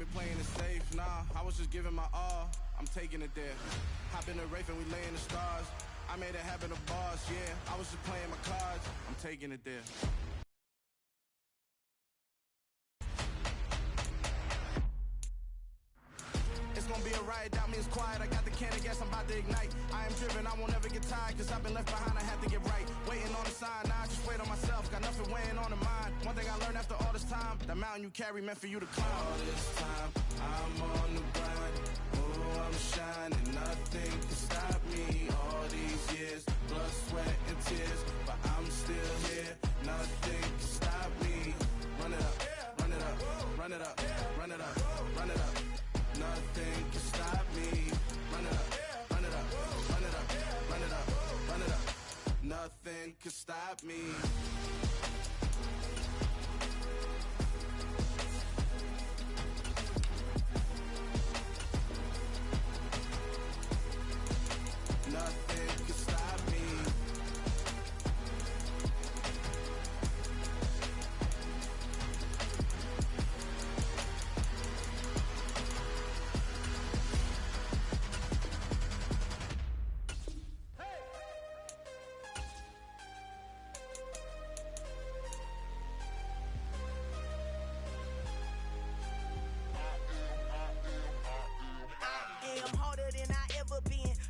me playing it safe, nah, I was just giving my all, I'm taking it there. Hop in the Wraith and we laying the stars. I made it happen, the boss, yeah, I was just playing my cards, I'm taking it there. It's gonna be a riot, doubt me it's quiet. I got the can of gas, I'm about to ignite. I am driven, I won't ever get tired, cause I've been left behind, I had to get right. Waiting on the sign, now I just wait on myself, got nothing weighing on the mind. One thing I learned after all this time, the mountain you carry meant for you to climb. All this time, I'm on the grind, oh, I'm shining, nothing can stop me. All these years, blood, sweat, and tears, but I'm still here, nothing can stop me. Run it up, run it up, run it up, run it up, run it up. Nothing can stop me. Run it up, run it up, run it up, run it up, run it up. Nothing can stop me. Nothing can stop me.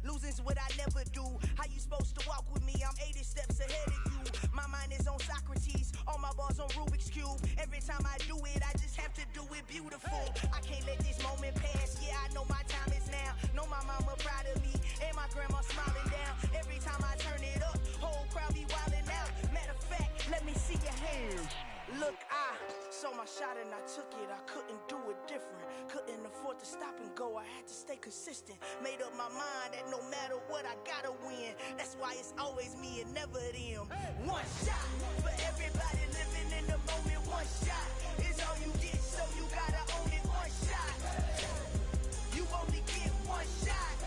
Losing's what I never do. How you supposed to walk with me? I'm 80 steps ahead of you. My mind is on Socrates, all my bars on Rubik's Cube. Every time I do it, I just have to do it beautiful. I can't let this moment pass. Yeah, I know my time is now. Know my mama proud of me, and my grandma smiling down. Every time I turn it up, whole crowd be wildin' out. Matter of fact, let me see your hands. Look, I saw my shot and I took it. I couldn't do it different. Couldn't afford to stop and go. I had to stay consistent. Made up my mind that no matter what, I gotta win. That's why it's always me and never them. One shot for everybody living in the moment. One shot is all you get, so you gotta own it. One shot. You only get one shot.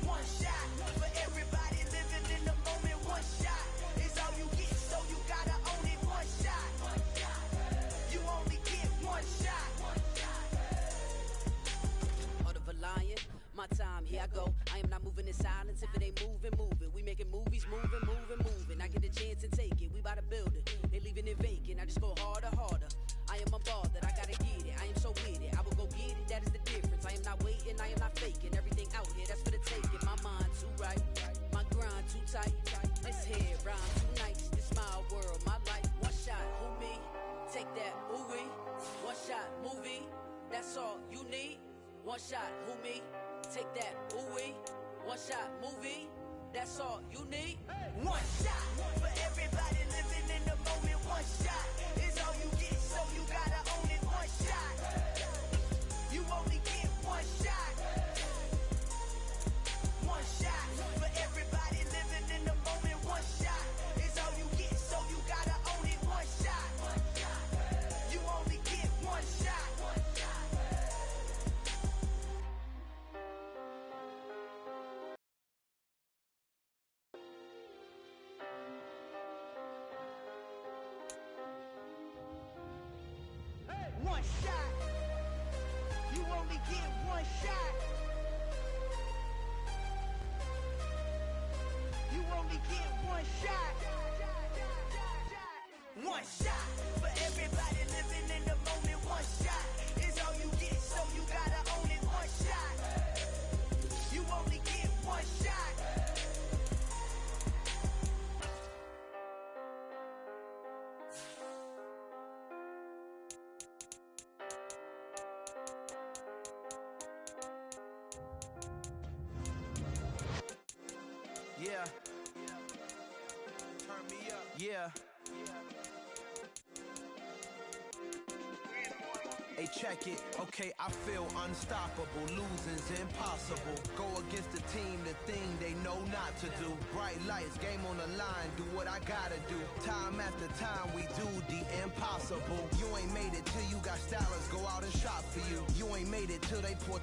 One shot for everybody living in the moment. One shot is all you get, so you gotta own it. One shot. You only get one shot. Heart of a lion, my time, here I go. I am not moving in silence. If it ain't moving, moving. We making movies, moving, moving, moving. I get a chance and take it. We bout to build it. They leaving it vacant. I just go harder, harder. I am a ball that I gotta get it. I am so with it. I will go get it. That is the difference. I am not waiting. I am not faking. Everything out here, that's for the taking. My mind too right. My grind too tight. This head rhyme too nice. This my world, my life. One shot, who me? Take that, ooh wee. One shot, movie. That's all you need. One shot, who me? Take that, ooh wee. One shot, movie. That's all you need. One shot for everybody living in the moment. One shot is all you get, so you gotta own it. One shot. You only get one shot. One shot for everybody living in the moment. One shot is all you get, so you gotta own it. One shot. You only get one shot. One shot. You only get one shot. You only get one shot. One shot for everybody living in the moment. One shot is all you get, so you gotta own it. One shot. You only get one shot. Yeah. Turn me up. Yeah. Hey, check it. Okay, I feel unstoppable. Losing's impossible. Go against the team, the thing they know not to do. Bright lights, game on the line, do what I gotta do. Time after time, we do the impossible. You ain't made it till you got stylists go out and shop for you. You ain't made it till they put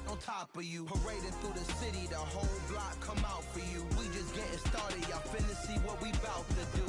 on top of you. Parading through the city, the whole block come out for you. We just getting started, y'all finna see what we bout to do.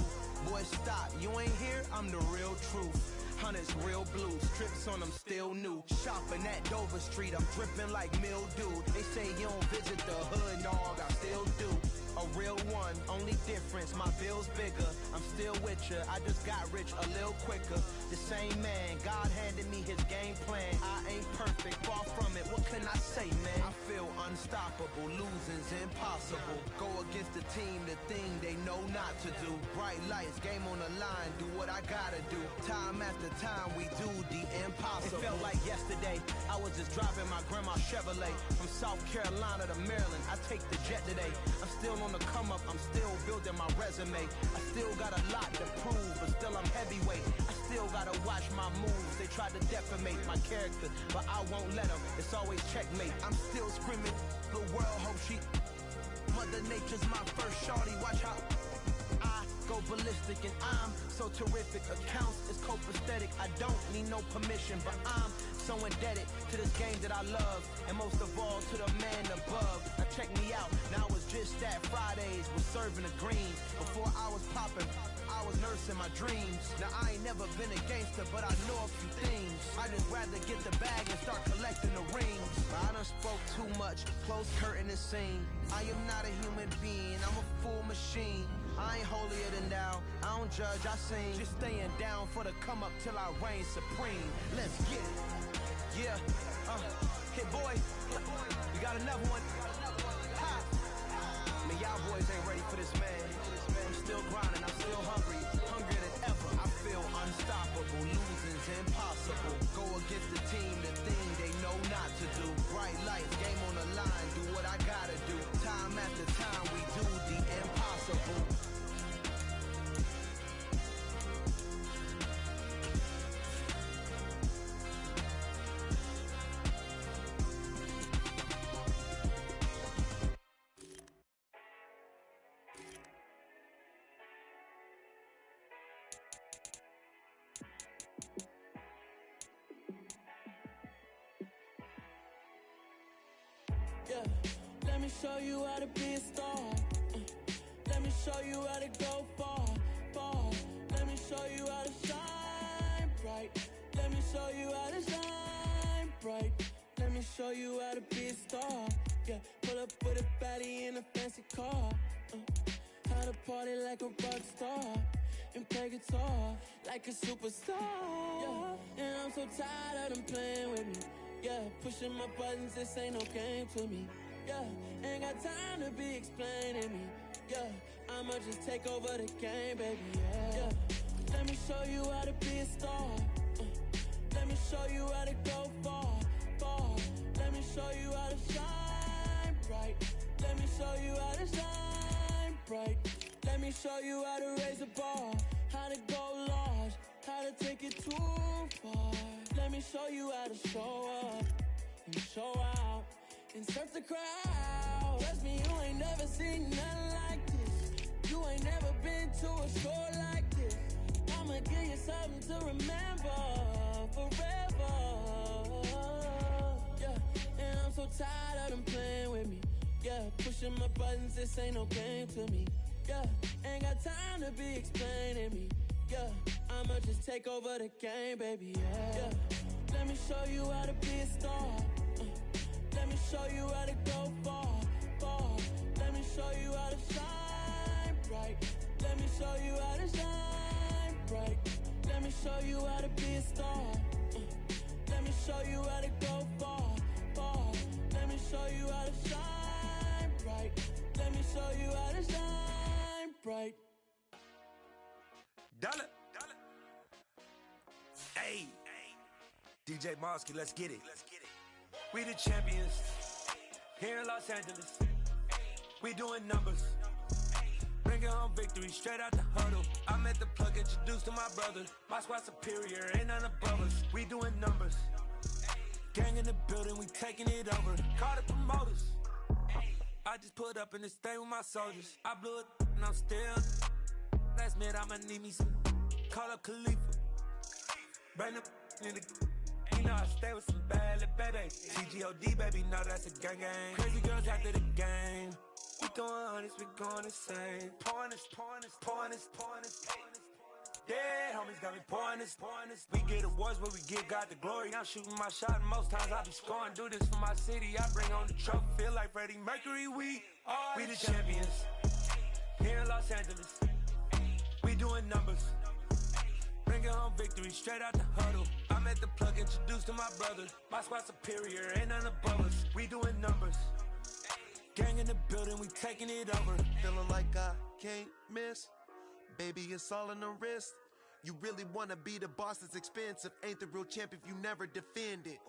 Boy, stop, you ain't here, I'm the real truth. Hunters real blue, strips on them still new. Shopping at Dover Street, I'm dripping like mildew. They say you don't visit the hood, dog, I still do. A real one, only difference, my bill's bigger. I'm still with ya, I just got rich a little quicker. The same man, God handed me his game plan. I ain't perfect, far from it, what can I say, man? I feel unstoppable, losing's impossible. Go against the team, the thing they know not to do. Bright lights, game on the line, do what I gotta do. Time after time, we do the impossible. It felt like yesterday, I was just driving my grandma's Chevrolet. From South Carolina to Maryland, I take the jet today. I'm still on the come up, I'm still building my resume. I still got a lot to prove, but still I'm heavyweight. I still gotta watch my moves. They tried to defamate my character, but I won't let them. It's always checkmate. I'm still screaming, the world hope she. Mother Nature's my first shorty, watch how I go ballistic and I'm so terrific. Accounts is copacetic, I don't need no permission, but I'm so indebted to this game that I love, and most of all to the man above. Now check me out, now it's just that Fridays was serving the greens. Before I was popping, I was nursing my dreams. Now I ain't never been a gangster, but I know a few things. I just rather get the bag and start collecting the rings. I done spoke too much, close curtain and scene. I am not a human being, I'm a full machine. I ain't holier than thou, I don't judge, I sing. Just staying down for the come up till I reign supreme. Let's get it. Yeah, hit boy, we got another one. Ha! Man, y'all boys ain't ready for this, man. I'm still grinding, I'm still hungry, hungrier than ever. I feel unstoppable, losing's impossible. Go against the team, the thing they know not to do. Bright lights, game on the line, do what I gotta do. Time after time, we do the impossible. Yeah, let me show you how to be a star. Let me show you how to go far, far. Let me show you how to shine bright. Let me show you how to shine bright. Let me show you how to be a star. Yeah, pull up with a baddie in a fancy car. How to party like a rock star and play guitar like a superstar. Yeah, and I'm so tired of them playing with me. Yeah, pushing my buttons, this ain't no game to me. Yeah, ain't got time to be explaining me. Yeah, I'ma just take over the game, baby. Yeah, let me show you how to be a star. Let me show you how to go far, far. Let me show you how to shine bright. Let me show you how to shine bright. Let me show you how to raise the bar, how to go large, how to take it too far. Let me show you how to show up and show out and surf the crowd. Trust me, you ain't never seen nothing like this. You ain't never been to a show like this. I'ma give you something to remember forever. Yeah, and I'm so tired of them playing with me. Yeah, pushing my buttons, this ain't no game to me. Yeah, ain't got time to be explaining me. Yeah, I'ma just take over the game, baby. Yeah, let me show you how to be a star. Let me show you how to go far, far. Let me show you how to shine bright. Let me show you how to shine bright. Let me show you how to be a star. Let me show you how to go far, far. Let me show you how to shine bright. Let me show you how to shine bright. Dollar. Hey, DJ Mosky, let's get it. We the champions here in Los Angeles. We doing numbers, bringing home victory straight out the huddle. I'm at the plug, introduced to my brother. My squad superior, ain't none above us. We doing numbers, gang in the building, we taking it over. Call the promoters. I just put up in this thing with my soldiers. I blew it and I'm still. Last minute I'ma need me some. Call up Khalifa. Bring them in the. You know I stay with some bad little baby. CGOD baby, know that's a gang gang. Crazy girls after the game. We going honest, we going insane. Pouring this. Dead homies got me pouring this. We get awards, but we give God the glory. I'm shooting my shot, and most times I be scoring. Do this for my city, I bring on the trophy. Feel like Freddie Mercury, we the champions. Here in Los Angeles, we doing numbers. Bringing home victory straight out the huddle. I'm at the plug, introduced to my brother. My squad superior, ain't none above us. We doing numbers. Gang in the building, we taking it over. Feeling like I can't miss. Baby, it's all in the wrist. You really wanna be the boss, it's expensive. Ain't the real champ if you never defend it.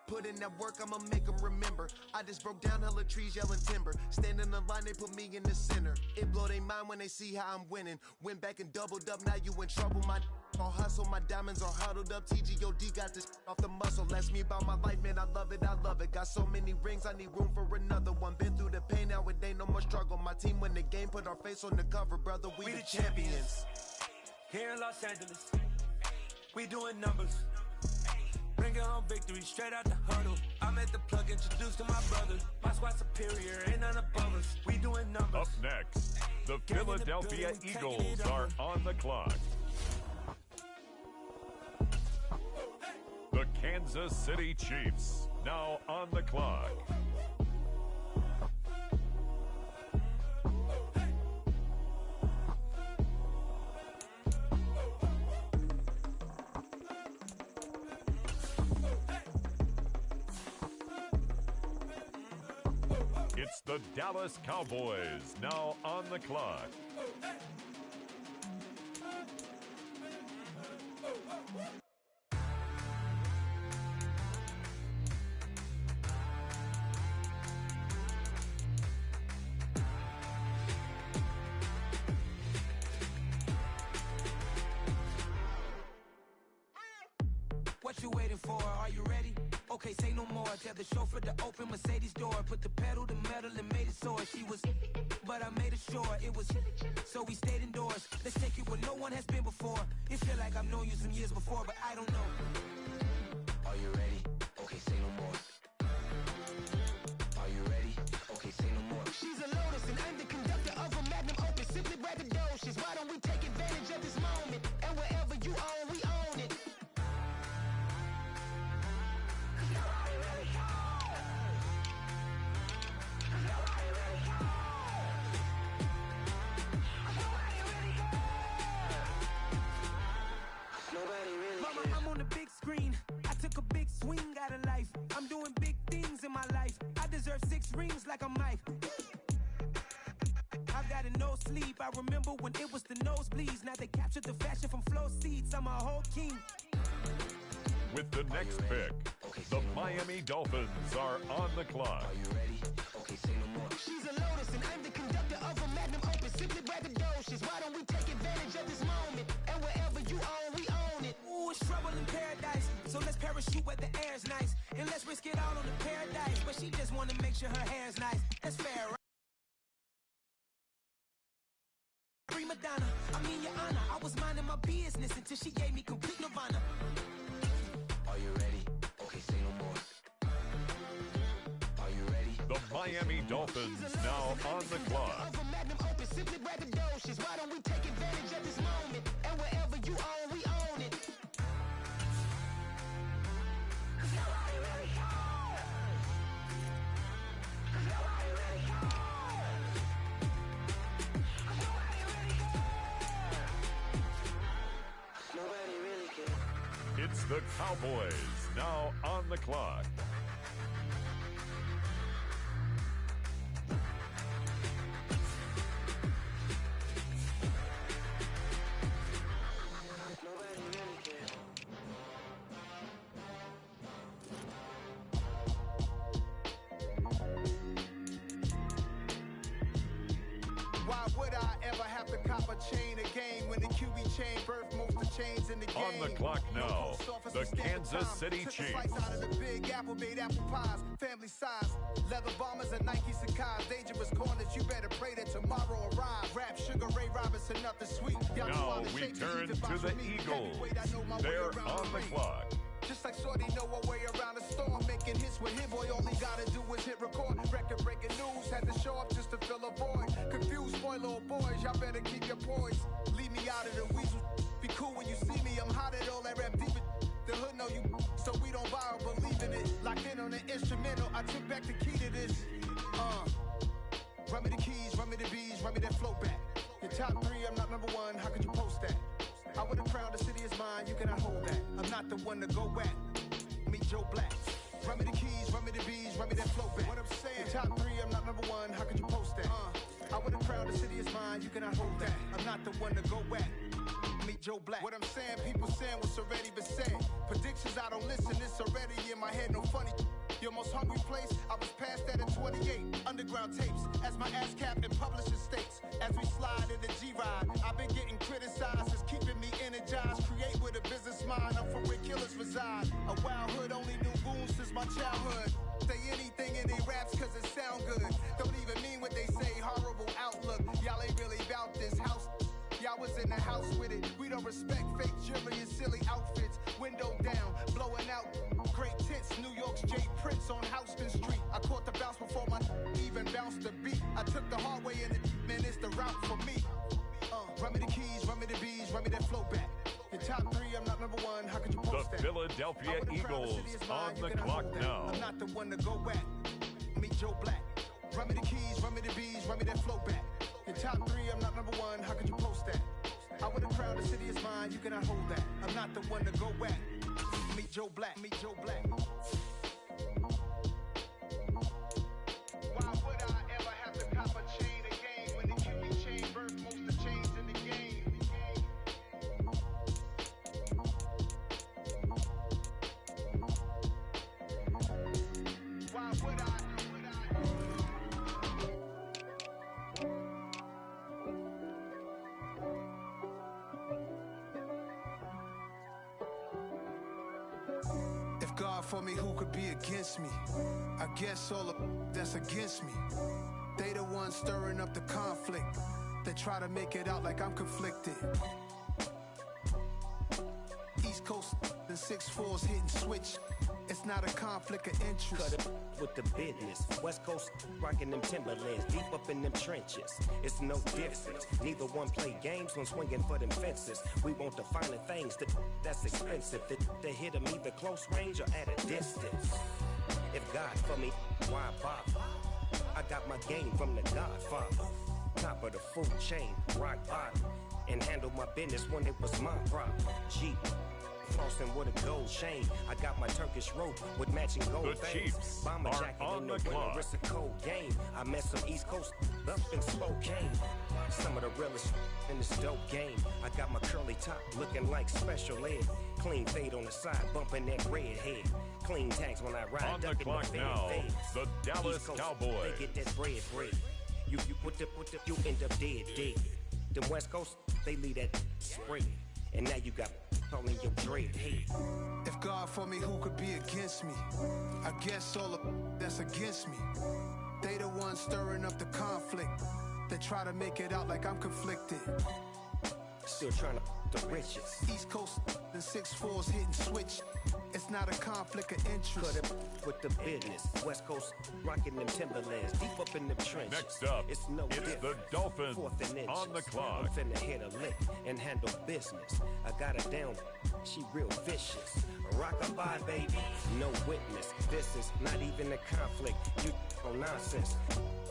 Put in that work, I'ma make them remember. I just broke down hella trees, yelling timber. Stand in the line, they put me in the center. It blow they mind when they see how I'm winning. Went back and doubled up, now you in trouble. My all hustle, my diamonds are huddled up. TGOD got this off the muscle. Ask me about my life, man, I love it, I love it. Got so many rings, I need room for another one. Been through the pain, now it ain't no more struggle. My team win the game, put our face on the cover, brother. We the champions. Here in Los Angeles, we doing numbers. Bringing home victory straight out the huddle. I'm at the plug, introduced to my brother. My squad superior, ain't none above us. We doing numbers. Up next, the Philadelphia Eagles are on the clock. The Kansas City Chiefs now on the clock. It's the Dallas Cowboys now on the clock. What you waiting for? Are you ready? Okay, say no more. Tell the chauffeur to open Mercedes door. Put the pedal to metal and made it soar. She was, but I made it sure it was. So we stayed indoors. Let's take it where no one has been before. It feel like I've known you some years before, but I don't know. Are you ready? Okay, say no more. Are you ready? Okay, say no more. She's a Lotus and I'm the conductor of a Magnum Opus. Simply braggadocious. Why don't we take advantage of this moment? And wherever you own, we own it. Mama, I'm on the big screen. I took a big swing out of life. I'm doing big things in my life. I deserve 6 rings like I'm Mike. I've got no sleep. I remember when it was the nosebleeds. Now they captured the fashion from flow seats. I'm a whole king. With the next pick, the Miami Dolphins are on the clock. Are you ready? Okay, say no more. She's a Lotus and I'm the conductor of a Magnum Opus. Simply braggadocious. Why don't we take advantage of this moment? And wherever you own, we own it. Ooh, it's trouble in paradise. So let's parachute where the air's nice. And let's risk it all on the paradise. But she just wanna make sure her hair's nice. That's fair, right? Prima donna, I mean your honor. I was minding my business until she gave me complete nirvana. Are you ready? Okay, say no more. Are you ready? The Miami Dolphins now on the clock. Simply braggadocious. Why don't we take advantage of this moment? And wherever you own, we own it. It's the Cowboys now on the clock. Why would I ever have to cop a chain again when the QB chain birthed most of the chains in the game? On the clock now, the Kansas City Chiefs. Out of the Big Apple, made apple pies, family size, leather bombers and Nike Sacai's, dangerous corners. You better pray that tomorrow arrives. Rap Sugar Ray Robinson, nothing sweet. Now we turn to the Eagles. They're on the clock. Just like Shorty know a way around the storm. Making hits with him, boy, all he gotta do is hit record. Record breaking news, had to show up just to fill a void. Confused boy, little boys, y'all better keep your poise. Leave me out of the weasel. Be cool when you see me, I'm hot at all that rap deep. The hood know you, so we don't borrow, believe in it. Locked in on the instrumental, I took back the key to this. Run me the keys, run me the bees, run me that flow back. Your top 3, I'm not number 1, how could you post that? I would've crowned the city is mine, you cannot hold that. I'm not the one to go at. Meet Joe Black. Run me the keys, run me the bees, run me that flow back. What I'm saying, your top 3, I'm not number 1, how could you post that? I would've crowned the city is mine, you cannot hold that. I'm not the one to go at. Meet Joe Black. What I'm saying, people saying what's already been said. Predictions, I don't listen, it's already in my head, no funny. Your most hungry place, I was past that in 28. Underground tapes, as my ass cap in publishing states. As we slide in the G-Ride, I've been getting criticized, it's keeping me energized. Create with a business mind, I'm from where killers reside. A wild hood, only knew goons since my childhood. Say anything in they raps cause it sound good. Don't even mean what they say, horrible outlook. Y'all ain't really about this house. Y'all was in the house with it. We don't respect fake jewelry and silly outfits. Window down, blowing out great tits. New York's J. Prince on Houston Street. I caught the bounce before my even bounced the beat. I took the hard way and man, it's the route for me. Run me the keys, run me the bees, run me that flow back. Your top 3, I'm not number 1, how could you post that? The Philadelphia Eagles on the clock now. I'm not the one to go at. Meet Joe Black. Run me the keys, run me the bees, run me that flow back. Your top 3, I'm not number 1, how could you post that? I would've crowned the city is mine, you cannot hold that. I'm not the one to go at. Meet Joe Black, meet Joe Black. Why would I ever have to cop a chain again when the Cuban chain birthed most of the chains in the game? Why would I? If God for me, who could be against me? I guess all of that's against me. They the ones stirring up the conflict. They try to make it out like I'm conflicted. East Coast and 6'4's hitting switch. It's not a conflict of interest. Cut it with the business. West Coast rocking them Timberlands, deep up in them trenches. It's no difference. Neither one play games when swinging for them fences. We want the finer things that's expensive. That hit them either close range or at a distance. If God for me, why bother? I got my game from the Godfather. Top of the food chain, rock bottom. And handle my business when it was my problem. Jeep. Flossing with a gold chain. I got my Turkish rope with matching gold The things. Chiefs Bomber are jacket on in the the clock. winter, it's a cold game. I met some East Coast up in Spokane. Some of the realest in this dope game. I got my curly top looking like special ed. Clean fade on the side, bumping that red head. Clean tags when I ride. On the clock now, the Dallas Cowboys. They get that bread. You end up dead. Them West Coast, they leave that spread. And now you got all in your dread head. If God for me, who could be against me? I guess all of that's against me. They the ones stirring up the conflict. They try to make it out like I'm conflicted. Still trying to the riches. East Coast and 6'4's hitting switch. It's not a conflict of interest. Cut it with the business. West Coast rocking them Timberlands, deep up in them trenches. Next up, it's the Dolphins on the clock. I'm finna hit a lick and handle business. I got her down, she real vicious. Rock-a-bye, baby, no witness. This is not even a conflict. You on nonsense.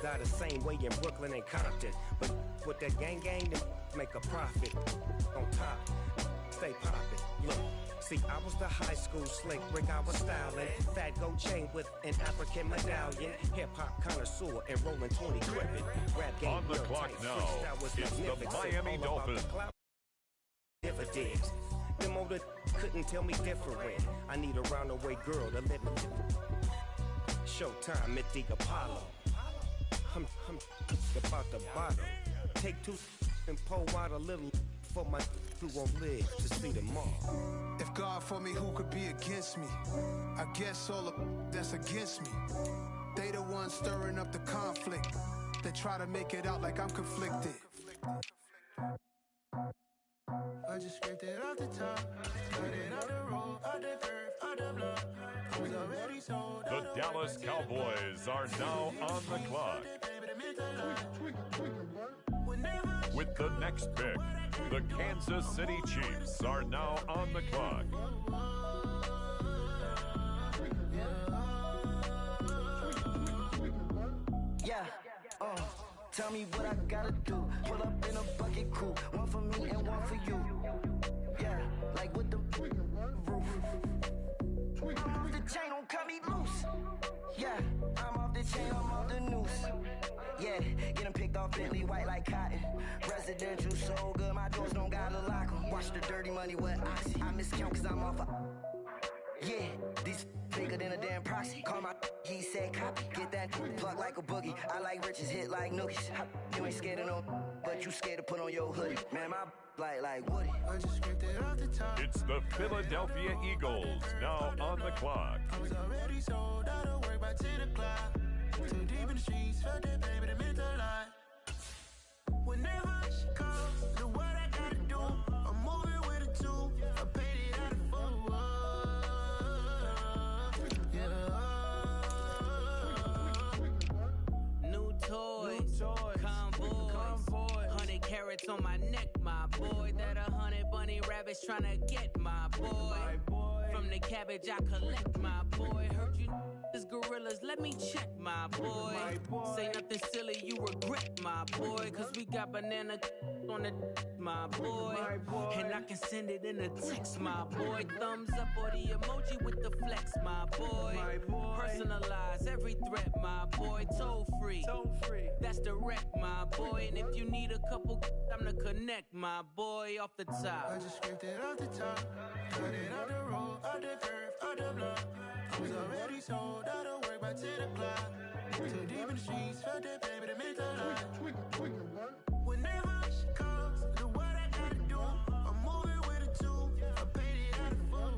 Got the same way in Brooklyn and Compton, but with that gang, then make a profit. On top, stay poppin'. Look. See, I was the high school slick brick, I was styling. Fat gold chain with an African medallion. Hip-hop connoisseur and rolling 20 cribbin'. Rap game on the clock now, it's the Miami Dolphins. Dividends. Them older couldn't tell me different. I need a roundaway girl to live with. Showtime at the Apollo. I'm about the bottom. Take 2 and pull out a little for my who won't live to see tomorrow. If God for me, who could be against me? I guess all of that's against me. They the ones stirring up the conflict. They try to make it out like I'm conflicted. I just scraped it off the top, cut it out the road, out the curve. The Dallas Cowboys are now on the clock. With the next pick, the Kansas City Chiefs are now on the clock. Yeah, tell me what I gotta do. Pull up in a bucket crew, one for me and one for you. Yeah, like with the roof. I'm off the chain, don't cut me loose. Yeah, I'm off the chain, I'm off the noose. Yeah, get them picked off Bentley, white like cotton. Residential so good, my doors don't gotta lock them. Watch the dirty money with Oxy. I miscount cause I'm off a... Yeah, these bigger than a damn proxy. Call my he said copy. Get that plug like a boogie. I like riches, hit like nookies. You ain't scared of no, but you scared to put on your hoodie. Man, my like Woody. I just ripped it off the top. It's the Philadelphia Eagles now on the clock. I was already sold out of work by 10 o'clock. Too deep in the streets, felt that baby, that meant a lot. Whenever she calls, do what I gotta do. I'm moving with a two. I paid it out of four. New toys, convoys, 100 carats on my neck, my boy. That 100 bunny rabbits tryna get my boy. From the cabbage I collect, my boy. Heard you is gorillas, let me check, my boy. Say nothing silly, you regret, my boy. Cause we got banana on the my boy. And I can send it in a text, my boy. Thumbs up or the emoji with the flex, my boy. Personalize every threat, my boy. Toll free, that's direct, my boy. And if you need a couple, I'm to connect, my boy, off the top. I just ripped it off the top. Cut it out the road, out the curve, out the block. I was already sold out of work by 10 o'clock. Too deep in the streets, felt that baby, that meant a lot. Whenever she calls, do what I gotta do. I'm moving with a two. I paid it out of four.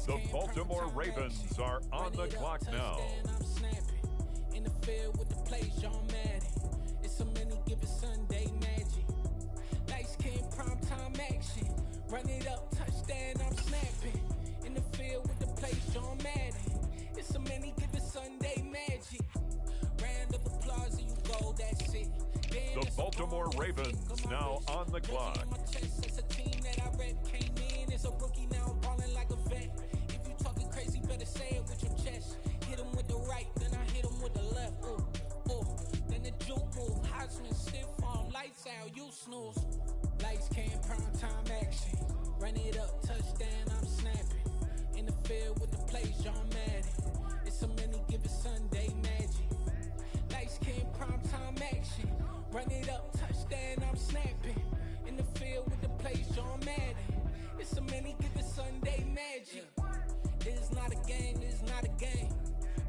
The Baltimore Ravens are on the clock now. I'm snapping in the field with the plays, John Madden. It's a many given Sunday magic. Light skin, prime time action. Run it up, touchdown, I'm snapping in the field with the plays, John Madden. It's a many given Sunday magic. Round of applause, and you go, that's it. The Baltimore Ravens now on the clock. It's a team that I rep, came in as a rookie, now I'm balling like a vet. If you talking crazy, better say it with your chest. Hit him with the right, then I hit him with the left. Then the juke move, Heisman stiff arm, lights out, you snooze. Lights came, prime time action. Run it up, touchdown, I'm snapping. In the field with the plays, John Madden. It's a many given Sunday magic. Lights came, prime time action. Run it up, touchdown, I'm snapping. In the field with the plays, John Madden. It's a many given Sunday magic. This is not a game, this is not a game.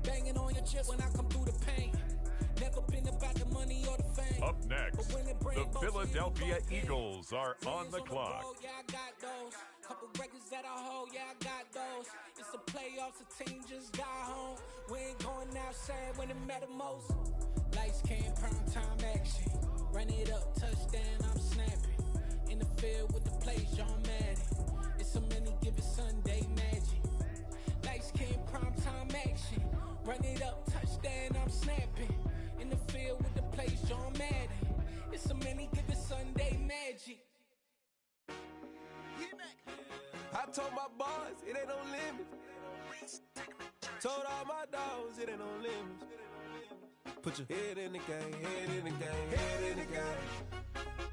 Banging on your chip when I come through the paint. Never been about the money or the fame. Up next, the Philadelphia Eagles are on the clock. Yeah, I got those. Couple records that I hold, yeah, I got those. It's the playoffs, the team just got home. We ain't going outside when it matter most. Lights came, prime time action. Run it up, touchdown, I'm snapping. In the field with the plays, John Madden. It's a many given Sunday magic. Lights came, prime time action. Run it up, touchdown, I'm snapping. In the field with the plays, John Madden. It's a many given Sunday magic. I told my boys, it ain't no limits. Told all my dogs, it ain't no limits. Put your head in the game, head in the game, head in the game.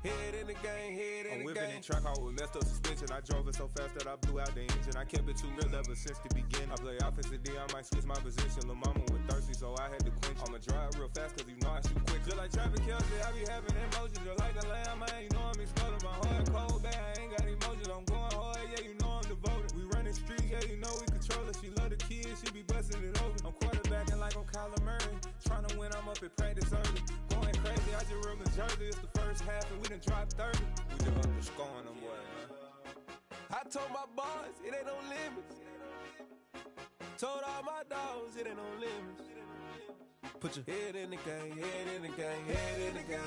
Head in the game, head in the game. I'm whipping the track out with messed up suspension. I drove it so fast that I blew out the engine. I kept it too real ever since the beginning. I play offensive D, I might switch my position. Lil' mama was thirsty, so I had to quench. I'ma drive real fast, cause you know I shoot quick. Just like traffic Kelsey, I be having emotions. Just like a lamb, man, you know I'm exploding. My heart cold, bad, I ain't got emotions. I'm going hard, yeah, you know I'm devoted. We running streets, yeah, you know we control it. She love the kids, she be busting it over. I'm quarterbacking like I'm Kyler Murray. Trying to win, I'm up at practice early. Going crazy, I just real Jersey. It's the first half and we done dropped 30. We just up to scoring them, boy, man. I told my boys, it ain't no limits. Told all my dogs it ain't no limits. Put your head in the game, head in the game, head in the game.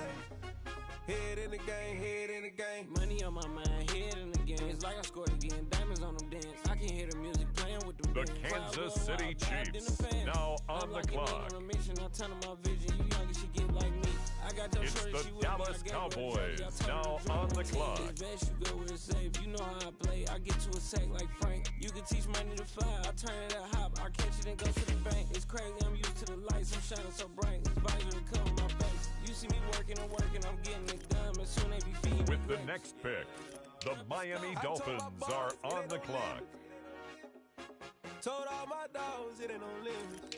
Head in the game, head in the game. Money on my mind, head in the game. It's like I scored again, diamonds on them dance. I can hear the music playing with them. The Kansas City Chiefs, now on the clock. On a mission, I turn on my vision. You young, you should get like me. I got your It's shorty, the she with Dallas me. Cowboys, now on the clock. It's best you go where it's safe. You know how I play. I get to a sack like Frank. You can teach money to fly. I turn it at hop. I catch it and go to the bank. It's crazy, I'm used to the lights. I'm shining so bright. This visor will cover my face. You see me working and working. I'm getting it done. But soon they be feeding With the next pick, the Miami Dolphins are on the clock. Told all my dogs it ain't no limits.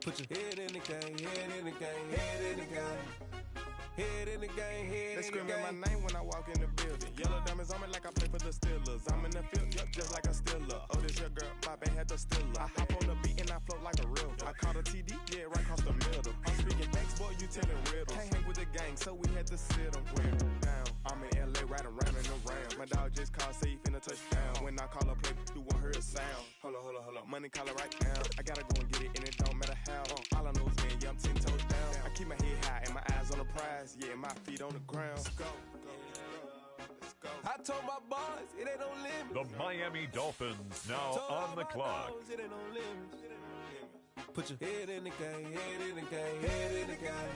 Put your head in the game, head in the game, head in the game. Head in the game, head in the game. They screaming my name when I walk in the building. Yellow diamonds on me like I play for the Steelers. I'm in the field, yep, just like a Steeler. Oh, this your girl, my bad had the Steeler. I hop on the beat and I float like a real. I caught a TD, yeah, right across the middle. I'm speaking thanks, boy, you telling riddles. Can't hang with the gang, so we had to sit them down. I'm in LA, riding around in the Rams. My dog just called, say he finna touchdown. When I call a play, you won't hear a sound. Hold up, money call it right now. I gotta go and get it, and it don't matter how. All I know is, man, yeah, I'm 10 toes down. I keep my head high and my eyes on the prize. Yeah, my feet on the ground. Let's go. I told my boys it ain't no limit. The Miami Dolphins now on the clock. It ain't no limit. Put your head in the game, head in the game, head in the game.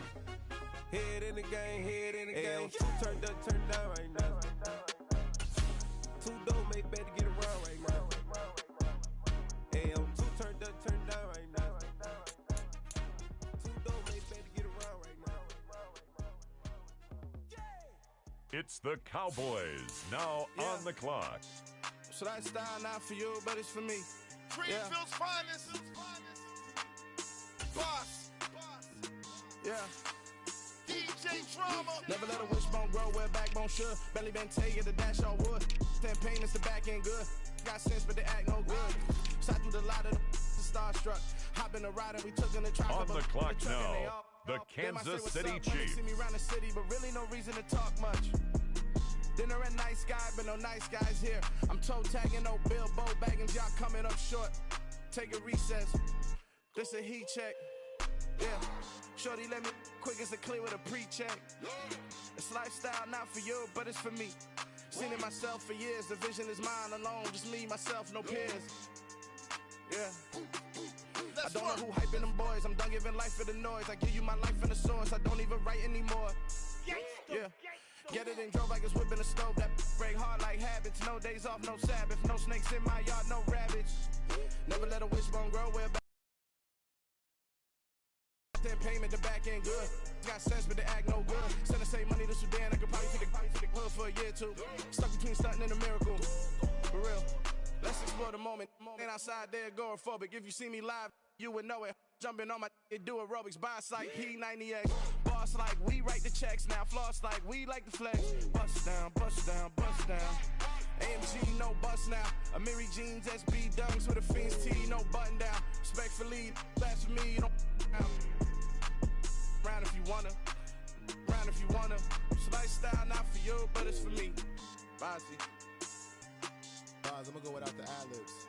Head in the game, head in the game. Turned up, turned down right now. Two dope make better get around right now. Hey, I'm two turned up, turned down right now. Two dope make better get around right now. It's the Cowboys now on the clock. So that style not for you, but it's for me. Greenfield's finest. Boss. Yeah. DJ Drama. Never let a wishbone grow where backbone should. Belly been taking the dash all wood. 10 payments, the back end good. Got sense, but they act no good. Shot through the lot of the starstruck. Hop in the ride and we took in the trap. On the clock now, the Kansas City Chiefs. See me around the city, but really no reason to talk much. Dinner at Nice Guy, but no nice guys here. I'm toe tagging, no Bilbo baggins, y'all coming up short. Take a recess. This a heat check. Yeah. Shorty let me quick as a clear with a pre-check. It's lifestyle not for you, but it's for me. Seen it myself for years. The vision is mine alone. Just me, myself, no peers. Yeah. I don't know who hyping them boys. I'm done giving life for the noise. I give you my life in the source. I don't even write anymore. Yeah. Get it and drove like it's whipping a stove. That break hard like habits. No days off, no Sabbath. No snakes in my yard, no rabbits. Never let a wishbone grow where back. 10 payment, the back end good. Got sense, but they act no good. Send the same money to Sudan. I could probably take the hood for a year or two. Stuck between stunting and a miracle. For real. Let's explore the moment. Ain't outside there agoraphobic. If you see me live, you would know it. Jumping on my do aerobics, boss like P90X. Boss like we write the checks now. Floss like we like the flex. Bust down, bust down, bust down. AMG, no bust now. Amiri jeans, SB dunks with a Fiends T, no button down. Respectfully, that's for me, you don't down. Round if you wanna, round if you wanna. It's lifestyle not for you, but it's for me. Bossy. I'm gonna go without the ad-libs.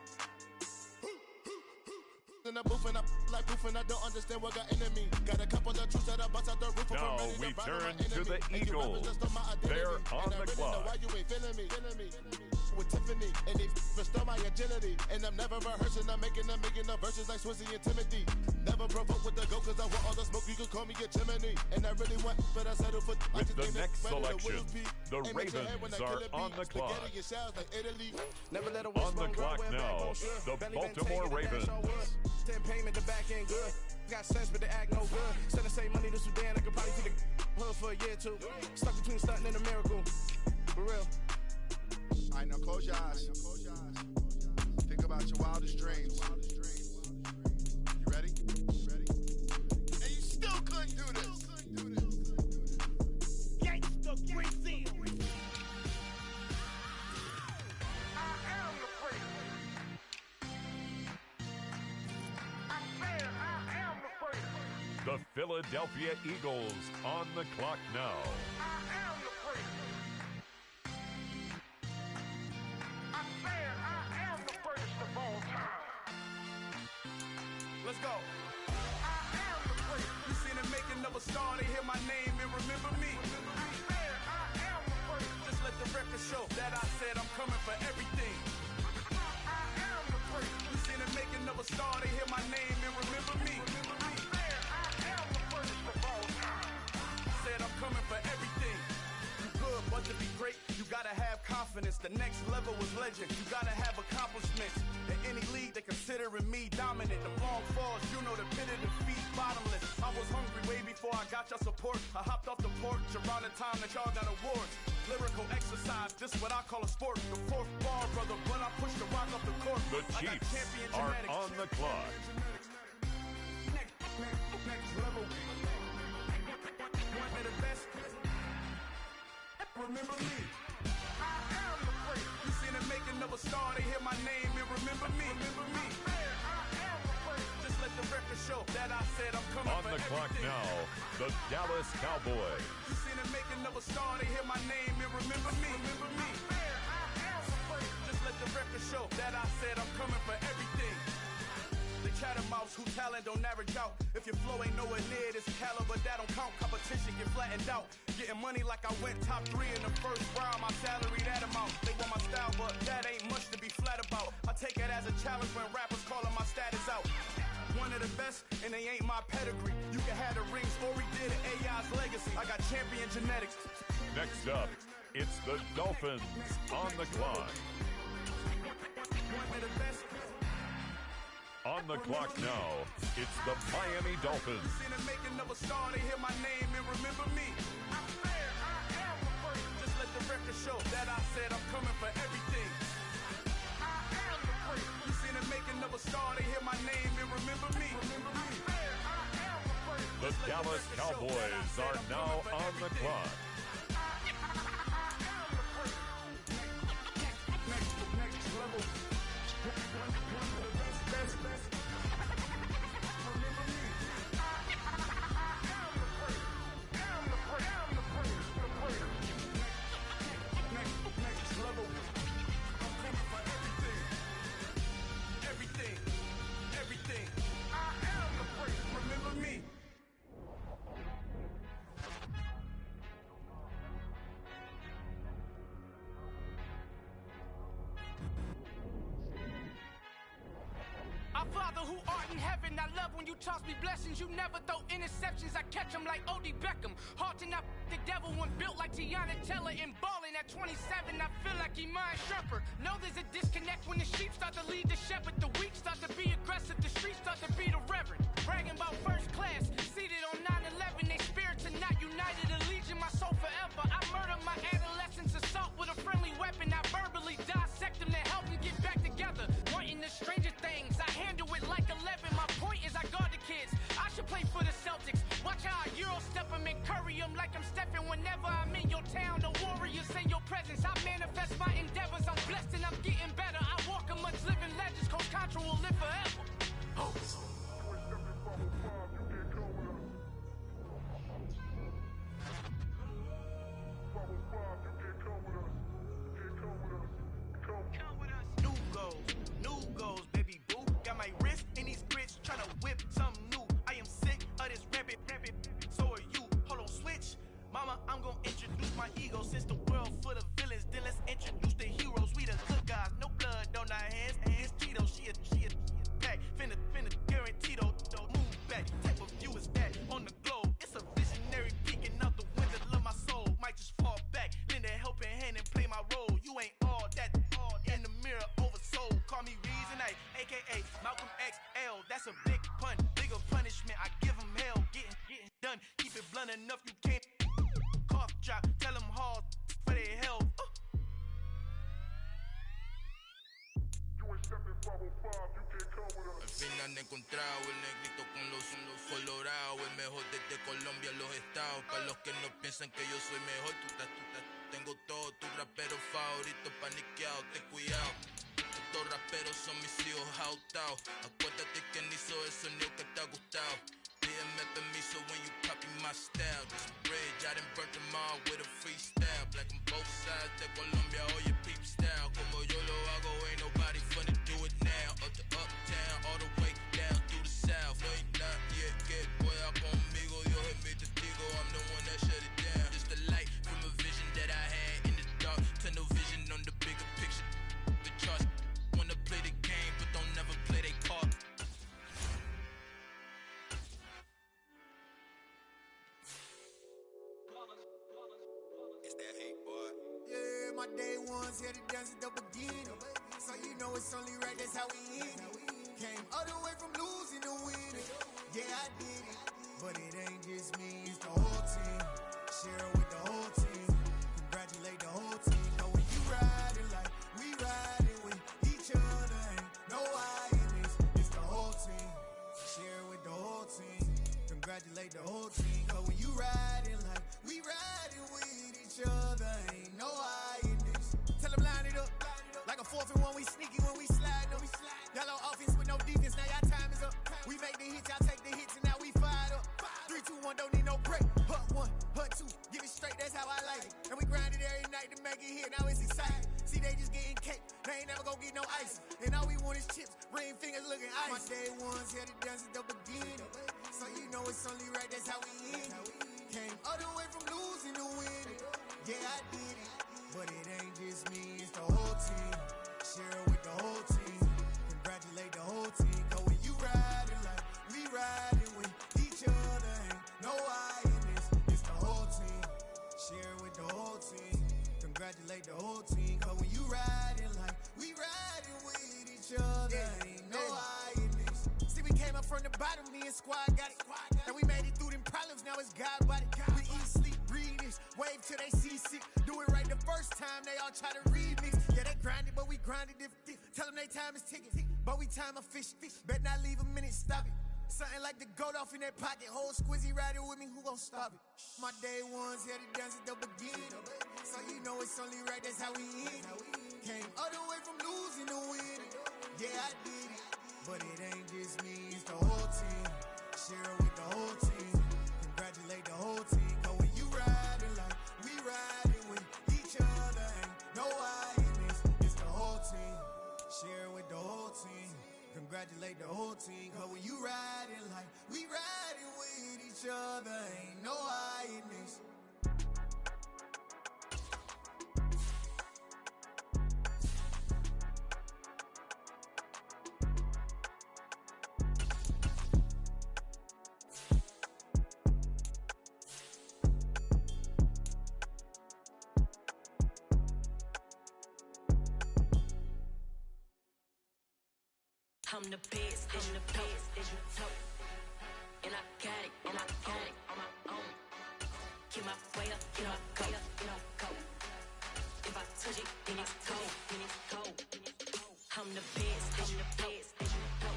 In the booth and I like proof and I don't understand what got into me. Got a couple of truths that I bust out the roof. Now we turn to the Eagles. They're on the clock. Why you ain't feeling me? With Tiffany and they restore my agility. And I'm never rehearsing, I'm making up verses like Swizzy and Timothy. Never provoke with the go cause I want all the smoke, you can call me a chimney. And I really want, but I settle for with the next selection, the Ravens are on the clock. Never let a on the clock now, the Baltimore Ravens. 10 payment, the back end good. Got sense, but they act no good. Send the same money to Sudan, I could probably take the hood for a year or two. Stuck between stunting and a miracle. For real. Alright, now close your eyes. Think about your wildest dreams. You ready? And you still couldn't do this. Gangsta Brazil. I am the freak. I said I am the freak. The Philadelphia Eagles on the clock now. I am the freak. I said I am the first of all time. Let's go. I am the great. You seen the making of a star, they hear my name and remember me. I am the great. Just let the record show that I said I'm coming for everything. I am the great. You seen the making of a star, they hear my name and remember me. I am the greatest of all time. Said I'm coming for everything. You good, but to be great, you gotta have confidence. The next level was legend. You gotta have accomplishments. In any league, they considering me dominant. The long falls, you know the pit of defeat, bottomless. I was hungry way before I got your support. I hopped off the porch around the time that y'all got awards. Lyrical exercise, this what I call a sport. The fourth bar, brother, when I push the rock off the court. The Chiefs are on the clock. Next level. One of the best. Remember me. I am the great. You seen the making of a star, they hear my name and remember me. Remember me. I am the great. Just let the record show that I said I'm coming on for the clock everything. now, the Dallas Cowboys. You seen the making of a star, they hear my name and remember me. Remember me. I am the great. Just let the record show that I said I'm coming for everything. They chattermouths who talent don't average out. If your flow ain't nowhere near this caliber, that don't count. Competition get flattened out. Getting money like I went top 3 in the first round. My salary that amount. They want my style, but that ain't much to be flat about. I take it as a challenge when rappers calling my status out. One of the best, and they ain't my pedigree. You can have the rings, or we did it, AI's legacy. I got champion genetics. Next up, it's the Dolphins on the clock. One of the best. On the clock now, it's the Miami Dolphins. Seen the making of a star, they hear my name and remember me. I am the first. Just let the record show that I said I'm coming for everything. I am the first. You seen the making of a star, they hear my name and remember me. Remember me. I am the first. The Dallas Cowboys are now on the clock. Next level. Best. Remember me. Next level. I'm coming for everything. Everything. I am the great. Remember me. Our Father who art in heaven, I love when you toss me blessings. You never throw interceptions, I catch them like O.D. Beckham. Hard to not the devil when built like Tiana Teller. And balling at 27, I feel like Iman Shumpert. Know there's a disconnect when the sheep start to lead the shepherd. The weak start to be aggressive, the streets start to be the reverend. Bragging about first class, seated on 9/11. They spirits are not united, a legion, my soul forever. I murder my adolescence, assault with a friendly weapon. I verbally dissect them to help them get back together. Wanting the stranger things, I handle it like 11. My point is I guard the kids. I should play for the Celtics. Watch how I Euro step them and curry them like I'm stepping. Whenever I'm in your town, the warriors in your presence. I manifest my endeavors. I'm blessed and I'm getting better. I walk amongst living legends. Coach Contra will live forever. Oh. New goals, baby boo. Got my wrist in these grits, tryna whip something new. I am sick of this rampant. So are you. Hold on, switch. Mama, I'm gonna introduce my ego. Since the world full of villains, then let's introduce the heroes. We the good guys, no blood on our hands. It's Tito, she a pack. Finna guarantee though. Move back. Type of view is that on the globe? It's a visionary peeking out the window of my soul. Might just fall back, lend a helping hand and play my role. You ain't all that in the mirror oversold. Call me Reason A, aka Malcolm XL. That's a big pun, bigger punishment. I give him hell, getting done. Keep it blunt enough, you can't cough drop. Tell them hard for their health. Al fin han encontrado el negrito con los colorados, el mejor desde Colombia, los estados. Para los que no piensan que yo soy mejor, tengo todos tus raperos favoritos paniqueados, ten cuidado. Estos raperos son mis hijos jautados. Acuérdate que ni hizo el sonido que te ha gustado. Pídeme permiso when you copy my style. This bridge, I done burnt them all with a freestyle. Black on both sides de Colombia, oye peep style. Como yo lo hago, ain't nobody finna do it now. Up to uptown, all the way down through the south. ones here to dance at the beginning. So you know it's only right, that's how we end it. Came all the way from losing to winning. Yeah, I did it, but it ain't just me, it's the whole team. Share it with the whole team. Congratulate the whole team. Know when you riding like we riding with each other, ain't no I in this. It's the whole team. Share it with the whole team. Congratulate the whole team. Cause when you riding like we riding with each other, ain't no I in this. Tell them line it up. Like a 4th and 1, we sneaky when we slide up. Y'all on offense with no defense, now y'all time is up. We make the hits, y'all take the hits, and now we fired up. 3, 2, 1, don't need no break. Hut 1, hut 2, give it straight, that's how I like it. And we grind it every night to make it hit, now it's exciting. See, they just getting cake, they ain't never gonna get no ice. And all we want is chips, ring fingers looking ice. My day ones here to dance at the beginning. So you know it's only right, that's how we end it. Came all the way from losing to winning. Yeah, I did it, but it ain't just me, it's the whole team. Share it with the whole team. Congratulate the whole team. Cause when you riding like we riding with each other, ain't no I in this. It's the whole team. Share it with the whole team. Congratulate the whole team. Cause when you riding like we riding with each other, ain't no I in this. See, we came up from the bottom, me and squad got it. And we made it through them problems, now it's God body. We eat, sleep, breathe this. Wave till they see sick. Do it right the first time, they all try to remix. Yeah, they grinded, but we grinded different. Tell them they time is ticking, but we time a fish. Bet not leave a minute, stop it. Something like the goat off in their pocket. Whole squizzy riding with me, who gon' stop it? My day ones here to dance at the beginning. So you know it's only right, that's how we end it. Came all the way from losing to winning. Yeah, I did it, but it ain't just me, it's the whole team. Share it with the whole team. Congratulate the whole team. Cause when you riding like we riding with each other, ain't no I in this. It's the whole team. Share it with the whole team. Congratulate the whole team. Cause when you riding like we riding with each other, ain't no I in this. I'm the best, I'm the best, as you know. And I got it, and I got it on my own. Get my way up, get my go, get my go. If I touch it, then it's cold, then it's cold. I'm the best, I'm the best, as you know.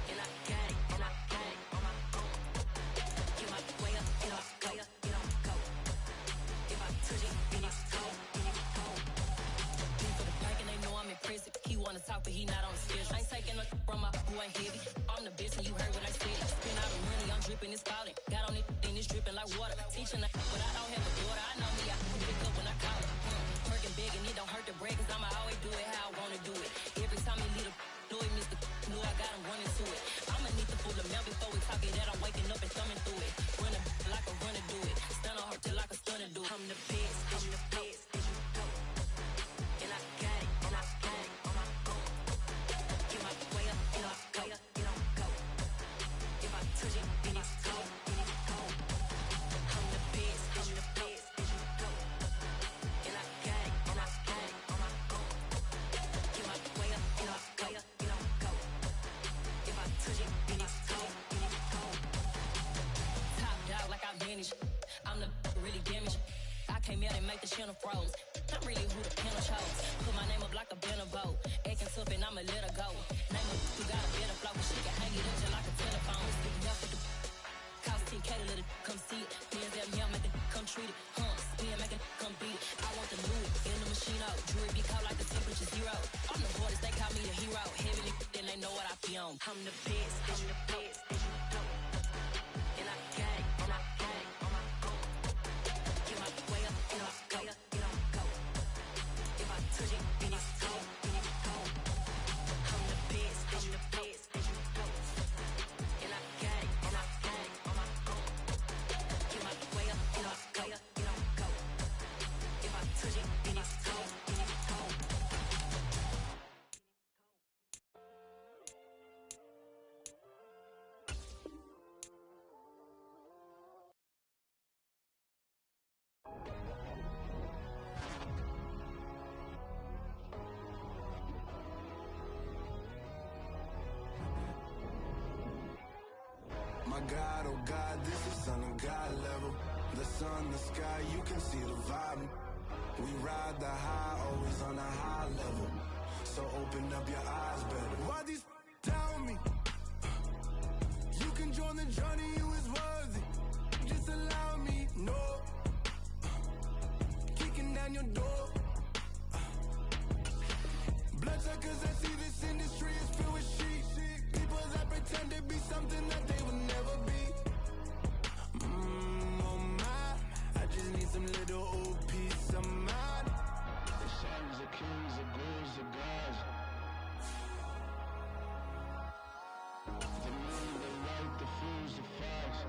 And I got it, and I got it on my own. Get my way up, get my go, get my go. If I touch it, then it's cold, then it's cold. Been for the bank and they know I'm impressive. He wanna talk, but he not on the schedule. I ain't taking a from my who ain't heavy. I'm the best and you heard what I said. Spend all the money, I'm dripping, it's falling. Got on it, then it's dripping like water. Teaching her, but I don't have a daughter. I know me, I can pick up when I call her. Working big and it don't hurt the break, cause I'ma always do it how I wanna do it. Every time he lead a do it, Mr. Knew I got him running to it. I'ma need to pull the mail before we talk it that I'm waking up and thumbing through it. Run a like a runner do it. Stun on her till like a stunner do it. I'm the best, I'm the best, and you know. And I got it, and I got it on my own. Get my way up, get my go, get on go. If I touch it, then it's cold, then it's cold. I'm the best, and you know. And I got it, and I got it on my own. Get my way up, get my go, get on go. If I touch it, then it's cold, then it's cold. Top dog like I manage. I'm the really damaged. I came out and make the channel froze. I'm really who the panel chose. Put my name up like a banner boat. Acting tough and I'ma let her go. Name her who got a better flow, but she can hang it up just like a telephone. It's big enough with the cost 10K to let it come see it. Bands that yeah, make it come treat it. Spin, make it come beat it. I want the Louis in the machine out. Jewelry be caught like the temperature zero. I'm the hardest, they call me the hero. Heavy then they know what I be on. I'm the best, I'm the best, and you know. And I got it, and I got it on my own. Get my way up, get my go, get on go. If I touch it, then it's cold, then it's cold. I'm the best, I'm the best, and you know. And I got it, and I got it on my own. Get my way up, get my go, get on go. If I touch it, then it's cold, then it's cold. God, oh God, this is son of God level. The sun, the sky, you can see the vibe. We ride the high, always on a high level. So open up your eyes better. Why these tell me? You can join the journey, you is worthy. Just allow me, no. Kicking down your door. Bloodsuckers that see this industry is filled with shit. People that pretend to be something that they will never be. Oh my, I just need some little old peace of mind. The sons of kings, the ghouls, the gods. The men, the right, the fools, the facts.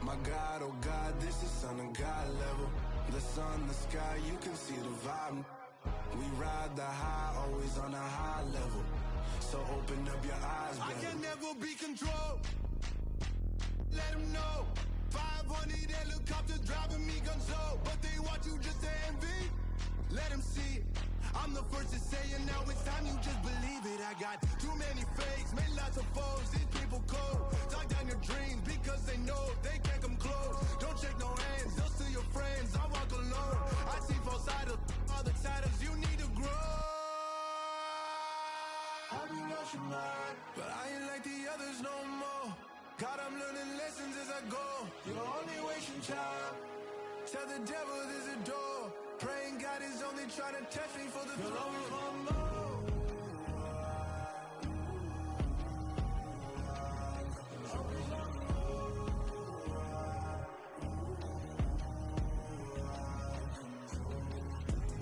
My God, oh God, this is son of God level. The sun, the sky, you can see the vibe. We ride the high, always on a high level. So open up your eyes, baby. I can never be controlled. Let them know. 500 helicopters driving me gonzo. But they want you just to envy. Let them see it. I'm the first to say it, now it's time you just believe it. I got too many fakes, made lots of foes. These people cold. Talk down your dreams because they know they can't come close. Don't shake no hands, they'll steal your friends. I walk alone. I see false idols, other titles. You need to grow. Have you lost your mind? But I ain't like the others no more. God, I'm learning lessons as I go. You're only wasting time. Tell the devil there's a door. Praying God is only trying to test me for the throne.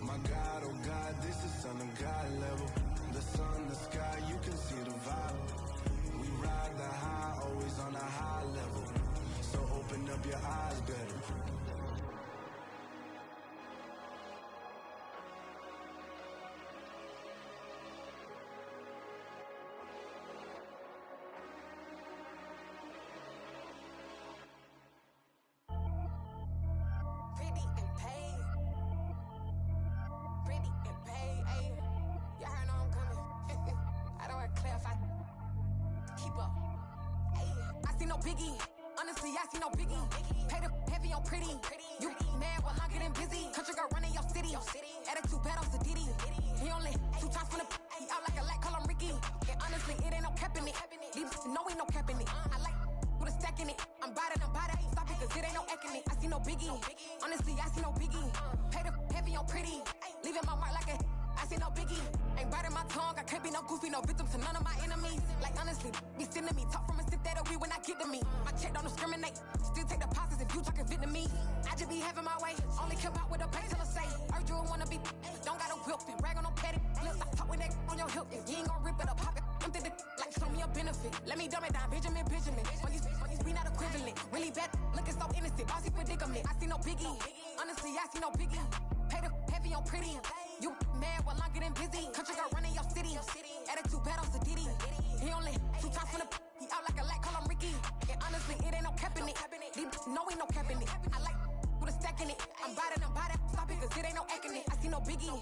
My God, oh God, this is son of God level. The sun, the sky, you can see the vibe. We ride the high, always on a high level. So open up your eyes better. Biggie, honestly, I see no biggie. Pay the heavy on pretty. You mad while I'm getting busy. Country girl running your city. Attitude bad on Diddy. He only 2 times from the he out like a lack, call him Ricky. And honestly, it ain't no cap in it. These know ain't no cap in it. I like with a stack in it. I'm bad, stop it, cause it ain't no eck in it. I see no biggie. Honestly, I see no biggie. Pay the heavy on pretty. Leaving my mark like a I see no biggie. Ain't biting my tongue, I can't be no goofy, no victim to none of my enemies. Like honestly, be sending me talk from a sip that'll be when I get to me. My check don't discriminate, still take deposits if you talking Vietnamese. I just be having my way, only care about what the pay teller say. Heard you wanna be, don't got a whip and brag on no petty. Let's not talk with that on your hip, if you ain't gon' rip it up, pop it. Empty the like show me a benefit. Let me dumb it down, Benjamin. When you we not equivalent, really bad, looking so innocent, bossy predicament. I see no biggie, honestly I see no biggie. Pay the heavy on pretty. You mad while I'm getting busy. Country girl running your city. Attitude bad on Diddy. He only 2 times from the he out like a lack, call him Ricky. And honestly, it ain't no cap in it. These know ain't no cap in it. I like with a stack in it. I'm bad, stop it, cause it ain't no eck in it. I see no biggie.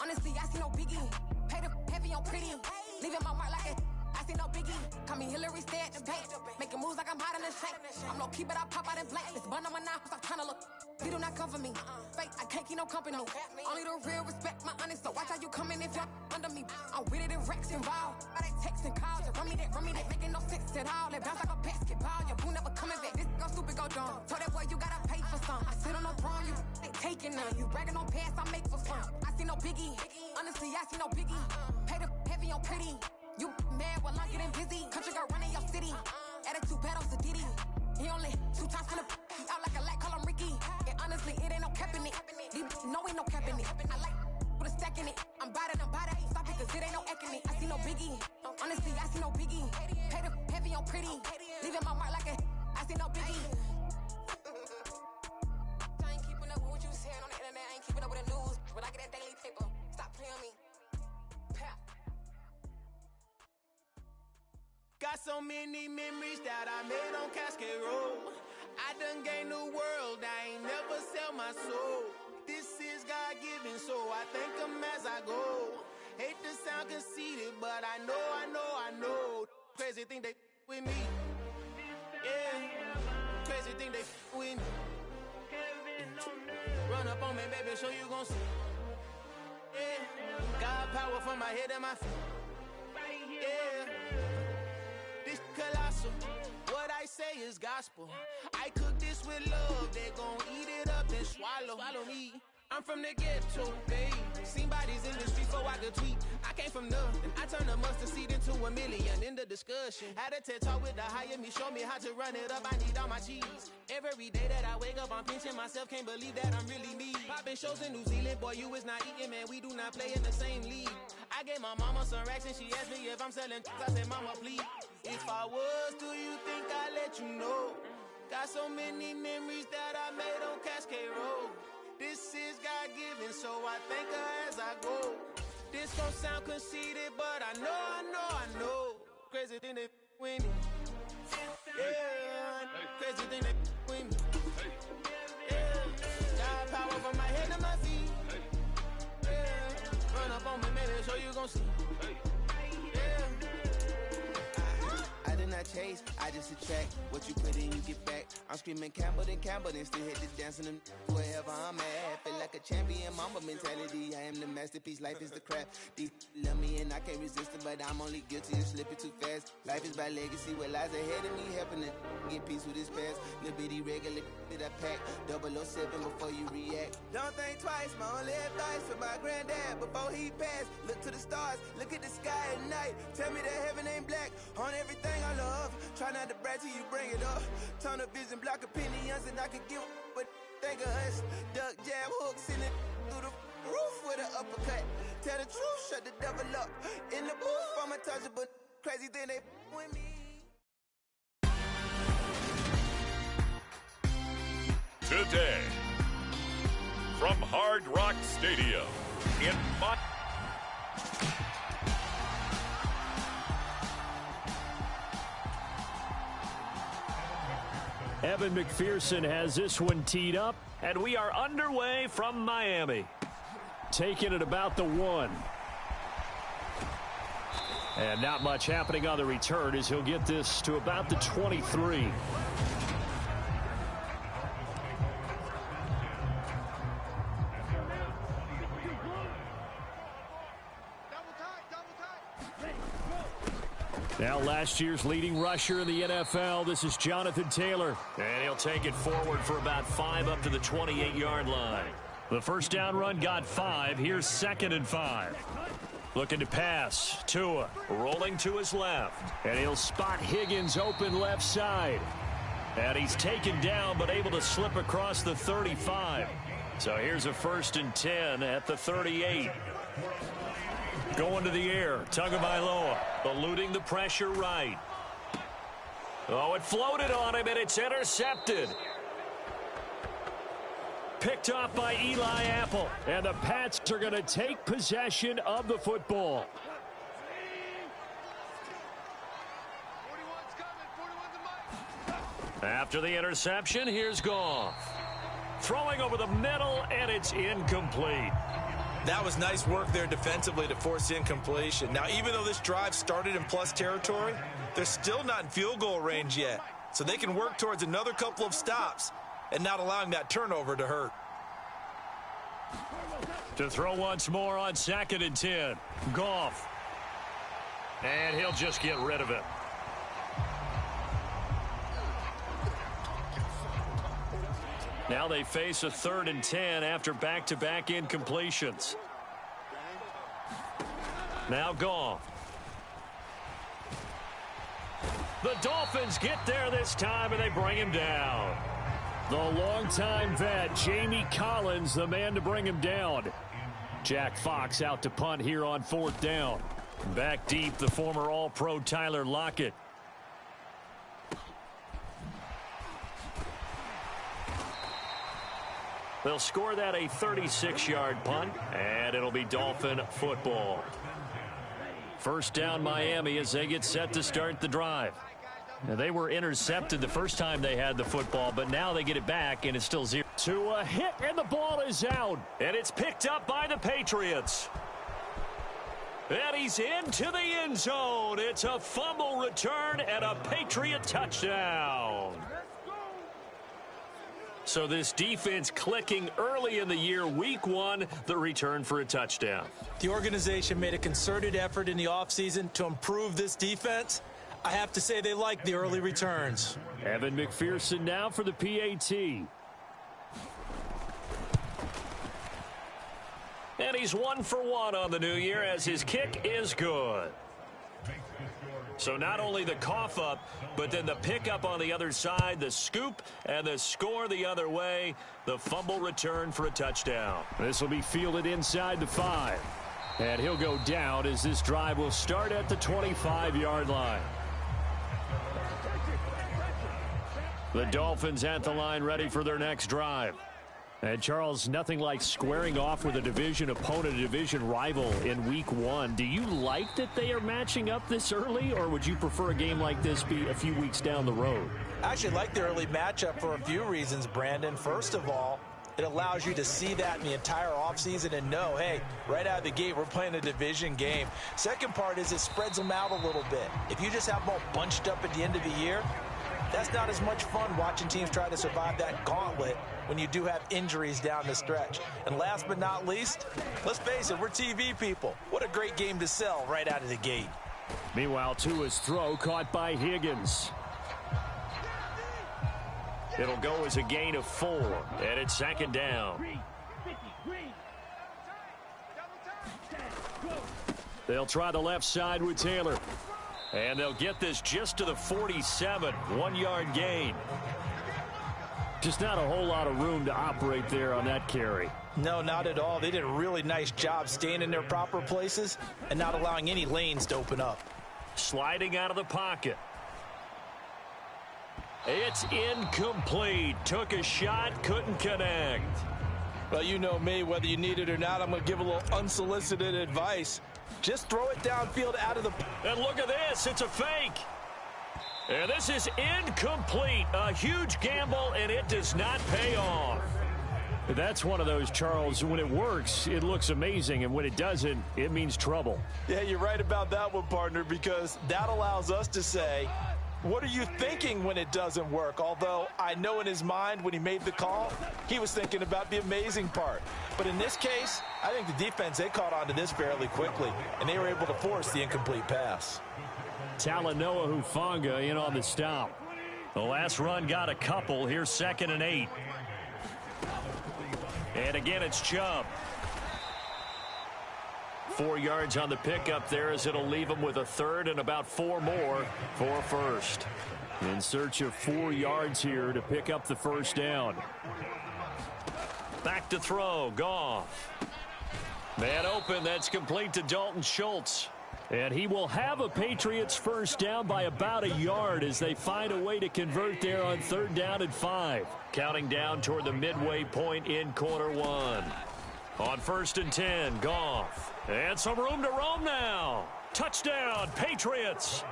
Honestly, I see no biggie. Pay the heavy on pretty. Leaving my mark like a I see no biggie. Call me Hillary, stay at the bank. Making moves like I'm hot in the shank. I'm low key, but I pop out in blank. This bun on my knife, stop trying to look. They do not come for me. Fake, I can't keep no company. Only the real respect my honest. So watch how you coming if you're under me. I'm with it and Rex involved. I they text and calls. Run me that, making no sense at all. They bounce like a basketball. Your boo never coming back. This go stupid, go dumb. Told that boy you gotta pay for some. I sit on no throne, you ain't taking none. You bragging on past, I make for fun. I see no biggie. Honestly, I see no biggie. Pay the heavy on pretty. You mad while I'm getting busy. Country girl running your city. Attitude bad on Diddy. He only 2 times from the he out like a lack, call him Ricky. And honestly, it ain't no cap in it. These know ain't no cap in it. I like with a stack in it. I'm bad, stop it, cause it ain't no eck in it. I see no biggie. Honestly, I see no biggie. Pay the heavy on pretty. Leaving my mark like a I see no biggie. I ain't keeping up with what you saying on the internet. I ain't keeping up with the news. But I get that daily paper. Stop playing on me. Got so many memories that I made on Cascade Road. I done gained the world, I ain't never sell my soul. This is God-given, so I thank him as I go. Hate to sound conceited, but I know. Crazy think they with me. Yeah. Crazy think they with me. Run up on me, baby, show you gon' see. Yeah. God power from my head and my feet. Yeah. This colossal. What I say is gospel. I cook this with love. They gon' eat it up and swallow me. I'm from the ghetto, babe. Seen bodies in the streets so I could tweet. I came from nothing. I turned a mustard seed into $1 million in the discussion. Had a TED talk with the higher me, show me how to run it up. I need all my cheese. Every day that I wake up, I'm pinching myself. Can't believe that I'm really me. Popping shows in New Zealand, boy, you is not eating, man. We do not play in the same league. I gave my mama some racks and she asked me if I'm selling. I said, mama, please. If I was, do you think I'd let you know? Got so many memories that I made on Cascade Road. This is God-given, so I thank her as I go. This gon' sound conceited, but I know. Crazy thing they with me. Yeah, crazy thing they with me. Yeah, God power from my head to my feet. Yeah, run up on me, maybe so you gon' see. I did not chase, I just attract. What you put in, you get back. I'm screaming Campbell, then still hit this dancing and wherever I'm at. Feel like a champion, mamba mentality. I am the masterpiece, life is the crap. These love me and I can't resist it, but I'm only guilty of slipping too fast. Life is by legacy, what lies ahead of me, helping to get peace with this past. Little bitty regular that I pack, 007 before you react. Don't think twice, my only advice for my granddad before he passed. Look to the stars, look at the sky at night. Tell me that heaven ain't black on everything I love. Try not to brag till you bring it up. Tunnel vision, block opinions, and I can give but think of us. Duck, jab, hooks in it through the roof with an uppercut. Tell the truth, shut the devil up. In the booth, I'm untouchable. Crazy thing they with me. Today, from Hard Rock Stadium in Evan McPherson has this one teed up, and we are underway from Miami. Taking it about the 1. And not much happening on the return as he'll get this to about the 23. Now last year's leading rusher in the NFL, this is Jonathan Taylor. And he'll take it forward for about 5 up to the 28-yard line. The first down run got 5. Here's 2nd and 5. Looking to pass. Tua rolling to his left. And he'll spot Higgins open left side. And he's taken down but able to slip across the 35. So here's a 1st and 10 at the 38. Going to the air, Tagovailoa eluding the pressure right. Oh, it floated on him, and it's intercepted. Picked off by Eli Apple, and the Pats are going to take possession of the football. After the interception, here's Goff. Throwing over the middle, and it's incomplete. That was nice work there defensively to force incompletion. Now, even though this drive started in plus territory, they're still not in field goal range yet. So they can work towards another couple of stops and not allowing that turnover to hurt. To throw once more on 2nd and 10. Goff. And he'll just get rid of it. Now they face a 3rd and 10 after back-to-back incompletions. Now Goff. The Dolphins get there this time, and they bring him down. The longtime vet, Jamie Collins, the man to bring him down. Jack Fox out to punt here on 4th down. Back deep, the former All-Pro Tyler Lockett. They'll score that a 36-yard punt, and it'll be Dolphin football. 1st down Miami as they get set to start the drive. Now, they were intercepted the first time they had the football, but now they get it back, and it's still 0. To a hit, and the ball is out. And it's picked up by the Patriots. And he's into the end zone. It's a fumble return and a Patriot touchdown. So this defense clicking early in the year, week one, the return for a touchdown. The organization made a concerted effort in the offseason to improve this defense. I have to say they like the early returns. Evan McPherson now for the PAT. And he's 1 for 1 on the new year as his kick is good. So not only the cough up, but then the pickup on the other side, the scoop, and the score the other way. The fumble return for a touchdown. This will be fielded inside the 5. And he'll go down as this drive will start at the 25-yard line. The Dolphins at the line ready for their next drive. And, Charles, nothing like squaring off with a division opponent, a division rival in week one. Do you like that they are matching up this early, or would you prefer a game like this be a few weeks down the road? I actually like the early matchup for a few reasons, Brandon. First of all, it allows you to see that in the entire offseason and know, hey, right out of the gate, we're playing a division game. Second part is it spreads them out a little bit. If you just have them all bunched up at the end of the year, that's not as much fun watching teams try to survive that gauntlet when you do have injuries down the stretch. And last but not least, let's face it, we're TV people. What a great game to sell right out of the gate. Meanwhile, Tua's throw caught by Higgins. It'll go as a gain of 4, and it's second down. They'll try the left side with Taylor. And they'll get this just to the 47, 1-yard gain. Just not a whole lot of room to operate there on that carry. No, not at all. They did a really nice job staying in their proper places and not allowing any lanes to open up. Sliding out of the pocket. It's incomplete. Took a shot, couldn't connect. Well, you know me, whether you need it or not, I'm going to give a little unsolicited advice. Just throw it downfield out of the... And look at this. It's a fake. And this is incomplete. A huge gamble, and it does not pay off. That's one of those, Charles, when it works, it looks amazing, and when it doesn't, it means trouble. Yeah, you're right about that one, partner, because that allows us to say, what are you thinking when it doesn't work? Although I know in his mind when he made the call, he was thinking about the amazing part. But in this case, I think the defense, they caught on to this fairly quickly, and they were able to force the incomplete pass. Talanoa Hufanga in on the stop. The last run got a couple. Here's 2nd and 8. And again, it's Chubb. 4 yards on the pickup there as it'll leave him with a 3rd and about 4 more for a first. In search of 4 yards here to pick up the first down. Back to throw. Goff. Man open. That's complete to Dalton Schultz. And he will have a Patriots first down by about a yard as they find a way to convert there on 3rd down and 5. Counting down toward the midway point in quarter 1. On 1st and 10, Goff. And some room to roam now. Touchdown, Patriots.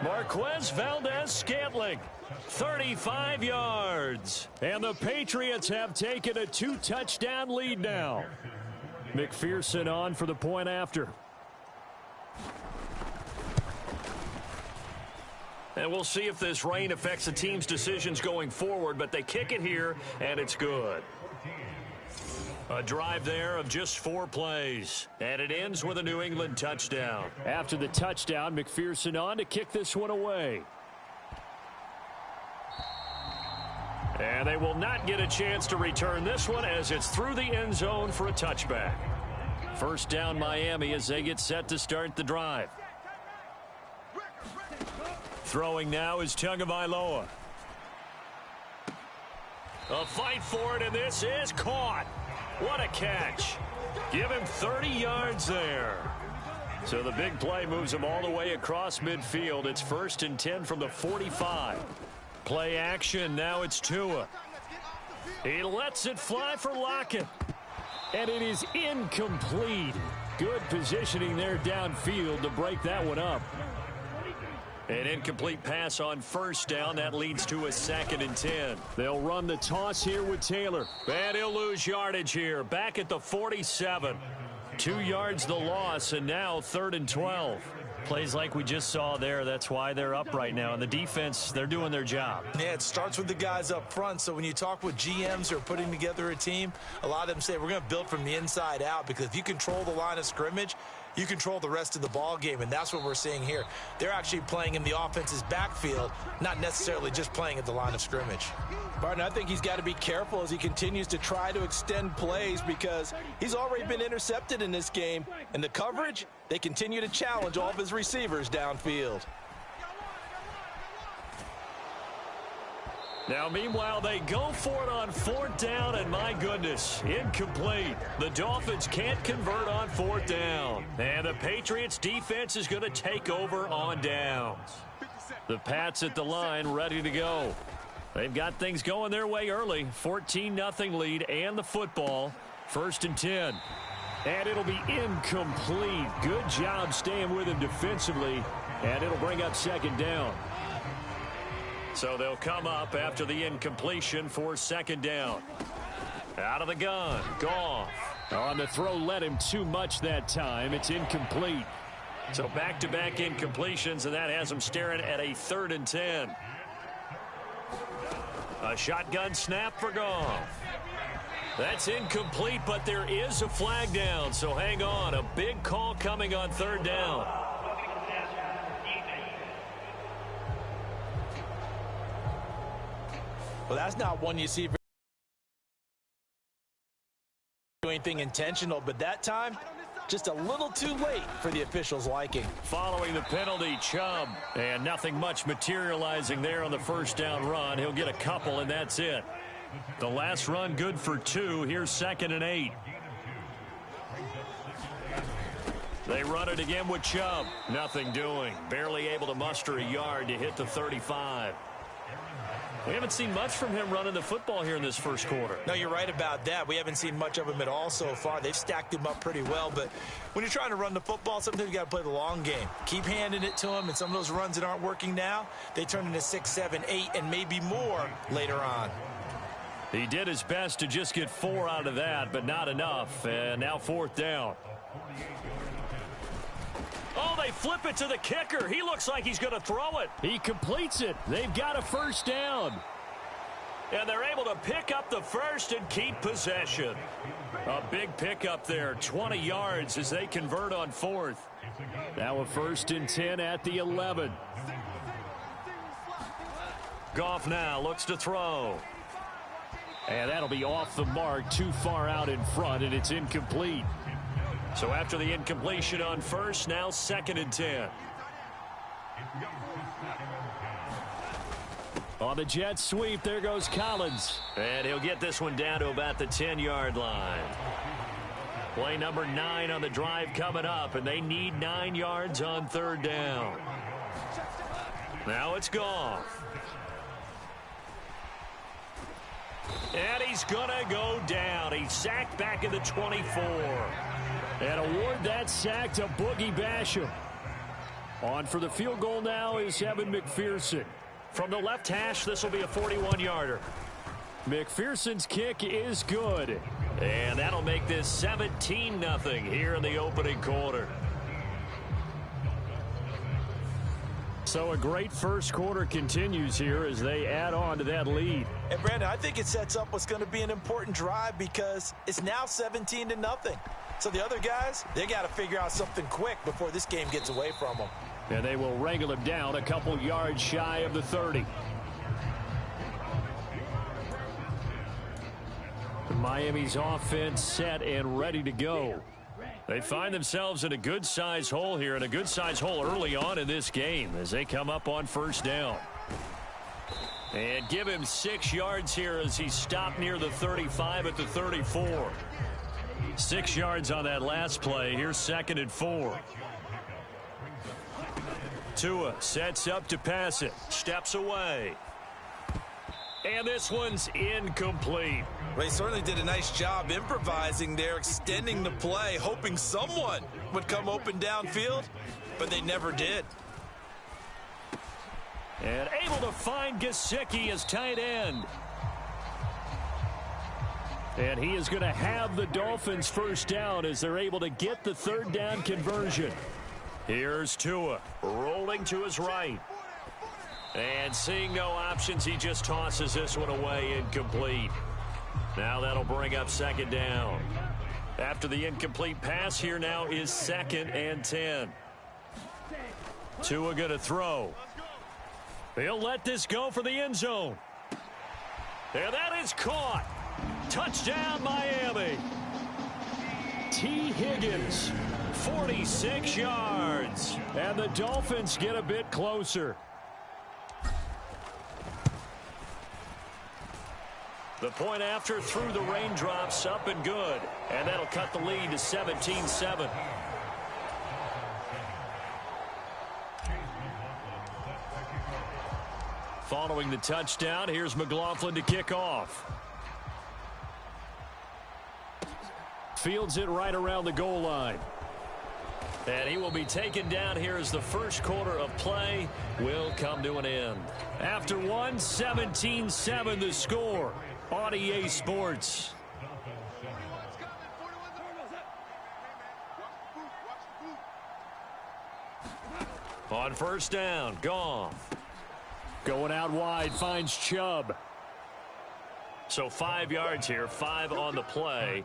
Marquez Valdez-Scantling, 35 yards. And the Patriots have taken a 2-touchdown lead now. McPherson on for the point after. And we'll see if this rain affects the team's decisions going forward, but they kick it here, and it's good. A drive there of just 4 plays, and it ends with a New England touchdown. After the touchdown, McPherson on to kick this one away. And they will not get a chance to return this one as it's through the end zone for a touchback. First down Miami as they get set to start the drive. Throwing now is Tagovailoa. A fight for it, and this is caught. What a catch. Give him 30 yards there. So the big play moves him all the way across midfield. It's 1st and 10 from the 45. Play action. Now it's Tua. He lets it fly for Lockett. And it is incomplete. Good positioning there downfield to break that one up. An incomplete pass on 1st down. That leads to a 2nd and 10. They'll run the toss here with Taylor. And he'll lose yardage here. Back at the 47. 2 yards the loss, and now 3rd and 12. Plays like we just saw there. That's why they're up right now. And the defense, they're doing their job. Yeah, it starts with the guys up front. So when you talk with GMs who are putting together a team, a lot of them say we're going to build from the inside out, because if you control the line of scrimmage, you control the rest of the ball game, and that's what we're seeing here. They're actually playing in the offense's backfield, not necessarily just playing at the line of scrimmage. Barton, I think he's got to be careful as he continues to try to extend plays, because he's already been intercepted in this game, and the coverage, they continue to challenge all of his receivers downfield. Now, meanwhile, they go for it on 4th down, and my goodness, incomplete. The Dolphins can't convert on 4th down. And the Patriots defense is going to take over on downs. The Pats at the line, ready to go. They've got things going their way early. 14-0 lead and the football. 1st and 10. And it'll be incomplete. Good job staying with him defensively. And it'll bring up 2nd down. So they'll come up after the incompletion for 2nd down. Out of the gun, Goff. On the throw, led him too much that time. It's incomplete. So back-to-back incompletions, and that has him staring at a 3rd and 10. A shotgun snap for Goff. That's incomplete, but there is a flag down, so hang on. A big call coming on 3rd down. Well, that's not one you see do anything intentional, but that time, just a little too late for the officials' liking. Following the penalty, Chubb. And nothing much materializing there on the 1st down run. He'll get a couple, and that's it. The last run good for 2. Here's 2nd and 8. They run it again with Chubb. Nothing doing. Barely able to muster a yard to hit the 35. We haven't seen much from him running the football here in this first quarter. No, you're right about that. We haven't seen much of him at all so far. They've stacked him up pretty well, but when you're trying to run the football, sometimes you got to play the long game. Keep handing it to him, and some of those runs that aren't working now, they turn into 6, 7, 8, and maybe more later on. He did his best to just get 4 out of that, but not enough. And now 4th down. Oh, they flip it to the kicker. He looks like he's going to throw it. He completes it. They've got a 1st down. And they're able to pick up the 1st and keep possession. A big pickup there, 20 yards as they convert on 4th. Now a 1st and 10 at the 11. Goff now looks to throw. And that'll be off the mark, too far out in front, and it's incomplete. So after the incompletion on 1st, now 2nd and 10. On the jet sweep, there goes Collins. And he'll get this one down to about the 10-yard line. Play number 9 on the drive coming up, and they need 9 yards on 3rd down. Now it's Goff. And he's going to go down. He's sacked back in the 24. And award that sack to Boogie Basham. On for the field goal now is Evan McPherson. From the left hash, this will be a 41-yarder. McPherson's kick is good. And that'll make this 17-0 here in the opening quarter. So a great first quarter continues here as they add on to that lead. And Brandon, I think it sets up what's going to be an important drive because it's now 17-0. So the other guys, they got to figure out something quick before this game gets away from them. And they will wrangle him down a couple yards shy of the 30. Miami's offense set and ready to go. They find themselves in a good-sized hole here, and a good-sized hole early on in this game as they come up on 1st down. And give him 6 yards here as he stopped near the 35 at the 34. 6 yards on that last play. Here's 2nd and 4. Tua sets up to pass it. Steps away. And this one's incomplete. Well, he certainly did a nice job improvising there, extending the play, hoping someone would come open downfield, but they never did. And able to find Gesicki as tight end. And he is going to have the Dolphins first down as they're able to get the third down conversion. Here's Tua, rolling to his right. And seeing no options, he just tosses this one away, incomplete. Now that'll bring up second down. After the incomplete pass, here now is 2nd and 10. Tua going to throw. He'll let this go for the end zone. And that is caught. Touchdown, Miami. T. Higgins, 46 yards. And the Dolphins get a bit closer. The point after through the raindrops, up and good. And that'll cut the lead to 17-7. Following the touchdown, here's McLaughlin to kick off. Fields it right around the goal line. And he will be taken down here as the first quarter of play will come to an end. After one, 17-7 the score on EA Sports. On first down, Goff. Going out wide, finds Chubb. So 5 yards here, 5 on the play,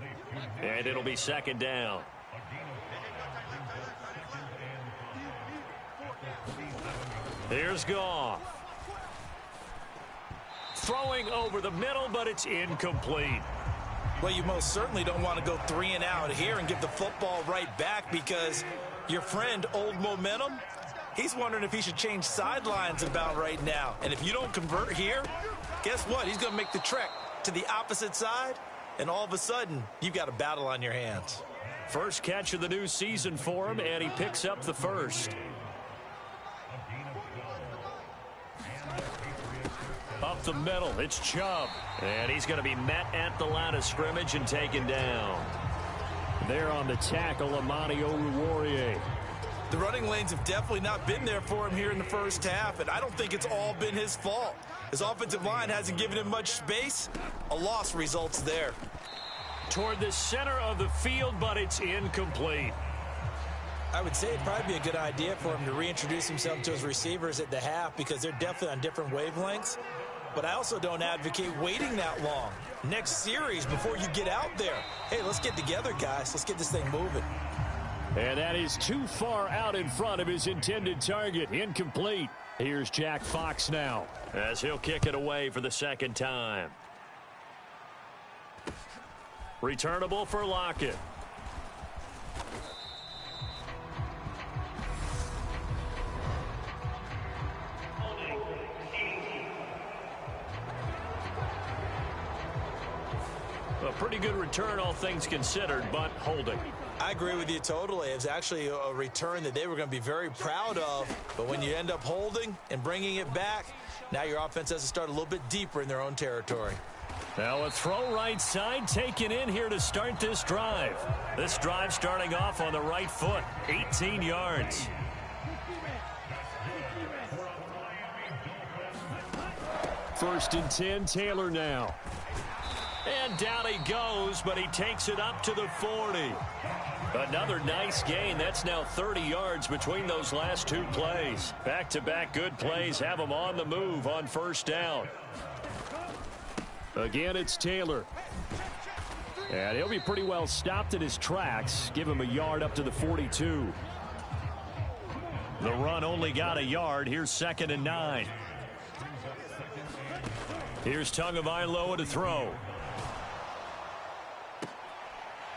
and it'll be second down. Here's Goff. Throwing over the middle, but it's incomplete. Well, you most certainly don't want to go 3 and out here and give the football right back because your friend, Old Momentum, he's wondering if he should change sidelines about right now. And if you don't convert here, guess what? He's going to make the trek to the opposite side, and all of a sudden, you've got a battle on your hands. First catch of the new season for him, and he picks up the first. Up the middle, it's Chubb. And he's going to be met at the line of scrimmage and taken down. There on the tackle, Amani Oruwariye. The running lanes have definitely not been there for him here in the first half, and I don't think it's all been his fault. His offensive line hasn't given him much space. A loss results there. Toward the center of the field, but it's incomplete. I would say it'd probably be a good idea for him to reintroduce himself to his receivers at the half because they're definitely on different wavelengths. But I also don't advocate waiting that long. Next series before you get out there. Hey, let's get together, guys. Let's get this thing moving. And that is too far out in front of his intended target. Incomplete. Here's Jack Fox now as he'll kick it away for the second time. Returnable for Lockett. A pretty good return, all things considered, but holding. I agree with you totally. It was actually a return that they were going to be very proud of. But when you end up holding and bringing it back, now your offense has to start a little bit deeper in their own territory. Now a throw right side taken in here to start this drive. This drive starting off on the right foot, 18 yards. First and 10, Taylor now. And down he goes, but he takes it up to the 40. Another nice gain. That's now 30 yards between those last two plays. Back-to-back good plays have him on the move on first down. Again, it's Taylor. And he'll be pretty well stopped in his tracks. Give him a yard up to the 42. The run only got a yard. Here's 2nd and 9. Here's Tagovailoa to throw.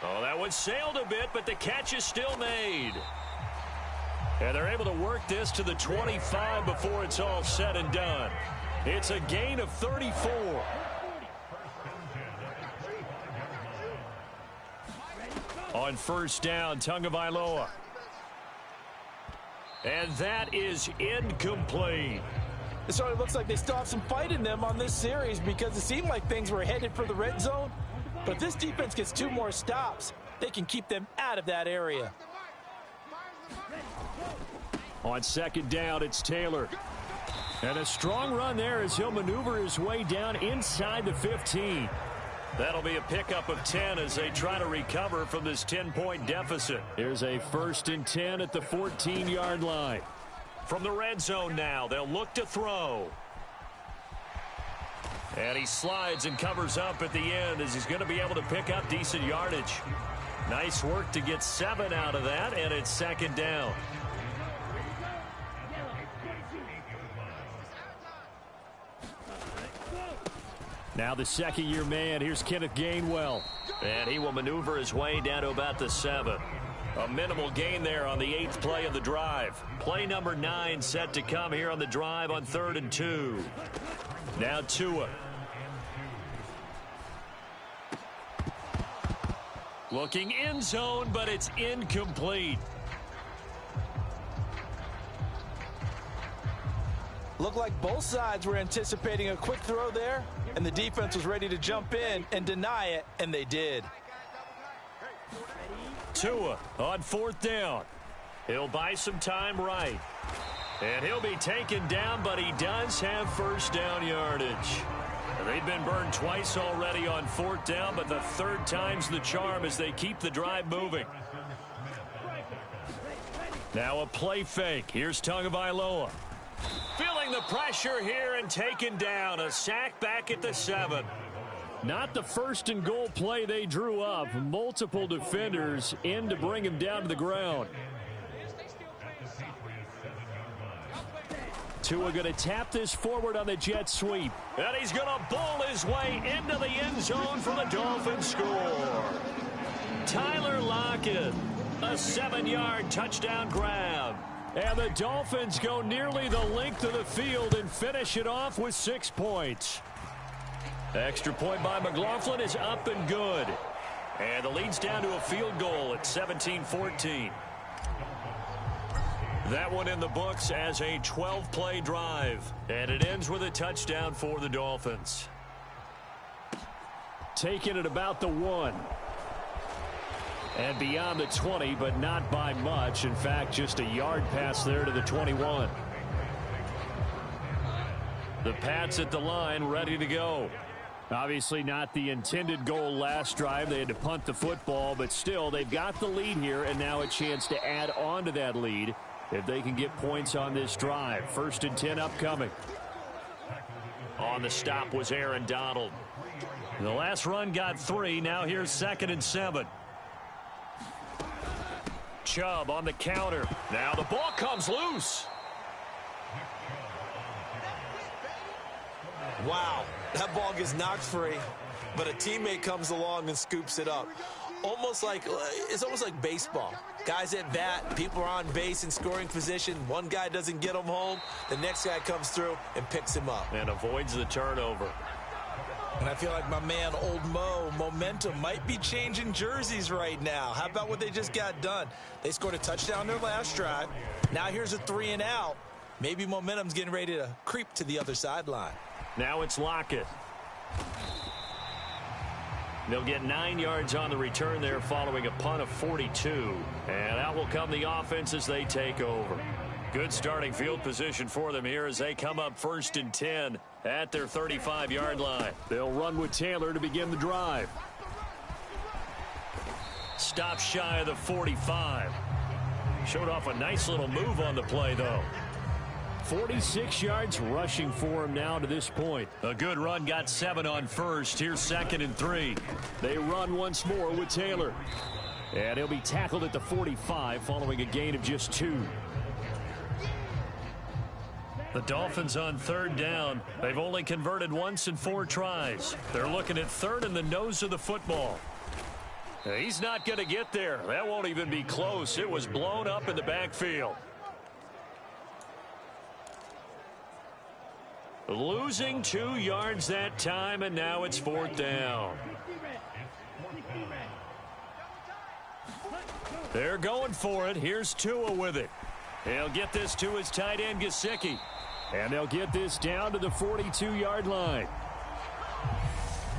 Oh, that one sailed a bit, but the catch is still made. And they're able to work this to the 25 before it's all said and done. It's a gain of 34. On first down, Tagovailoa. And that is incomplete. It sort of looks like they still have some fight in them on this series because it seemed like things were headed for the red zone. But if this defense gets 2 more stops, they can keep them out of that area. On second down, it's Taylor. And a strong run there as he'll maneuver his way down inside the 15. That'll be a pickup of 10 as they try to recover from this 10-point deficit. Here's a 1st and 10 at the 14-yard line. From the red zone now, they'll look to throw. And he slides and covers up at the end as he's going to be able to pick up decent yardage. Nice work to get 7 out of that, and it's 2nd down. Now the second-year man, here's Kenneth Gainwell. And he will maneuver his way down to about the 7. A minimal gain there on the 8th play of the drive. Play number 9 set to come here on the drive on 3rd and 2. Now Tua. Looking end zone, but it's incomplete. Looked like both sides were anticipating a quick throw there, and the defense was ready to jump in and deny it, and they did. Tua on 4th down. He'll buy some time right. And he'll be taken down, but he does have 1st down yardage. They've been burned twice already on 4th down, but the 3rd time's the charm as they keep the drive moving. Now a play fake. Here's Tagovailoa. Feeling the pressure here and taken down. A sack back at the 7. Not the 1st and goal play they drew up. Multiple defenders in to bring him down to the ground. Tua going to tap this forward on the jet sweep. And he's going to bowl his way into the end zone for the Dolphins score. Tyler Lockett, a 7-yard touchdown grab. And the Dolphins go nearly the length of the field and finish it off with 6 points. Extra point by McLaughlin is up and good. And the lead's down to a field goal at 17-14. That one in the books as a 12-play drive. And it ends with a touchdown for the Dolphins. Taken at about the 1. And beyond the 20, but not by much. In fact, just a yard pass there to the 21. The Pats at the line, ready to go. Obviously not the intended goal last drive. They had to punt the football, but still, they've got the lead here, and now a chance to add on to that lead if they can get points on this drive. 1st and 10 upcoming. On the stop was Aaron Donald. The last run got 3. Now here's 2nd and 7. Chubb on the counter. Now the ball comes loose. Wow, that ball gets knocked free, but a teammate comes along and scoops it up. It's almost like baseball. Guys at bat, people are on base in scoring position. One guy doesn't get him home. The next guy comes through and picks him up. And avoids the turnover. And I feel like my man, Old Mo, momentum might be changing jerseys right now. How about what they just got done? They scored a touchdown their last drive. Now here's a 3 and out. Maybe momentum's getting ready to creep to the other sideline. Now it's Lockett. They'll get 9 yards on the return there following a punt of 42. And out will come the offense as they take over. Good starting field position for them here as they come up 1st and 10 at their 35-yard line. They'll run with Taylor to begin the drive. Stop shy of the 45. Showed off a nice little move on the play, though. 46 yards rushing for him now to this point. A good run, got 7 on 1st. Here's 2nd and 3. They run once more with Taylor. And he'll be tackled at the 45 following a gain of just 2. The Dolphins on 3rd down. They've only converted once in 4 tries. They're looking at 3rd in the nose of the football. He's not going to get there. That won't even be close. It was blown up in the backfield. Losing 2 yards that time, and now it's 4th down. They're going for it. Here's Tua with it. He'll get this to his tight end, Gesicki. And they'll get this down to the 42-yard line.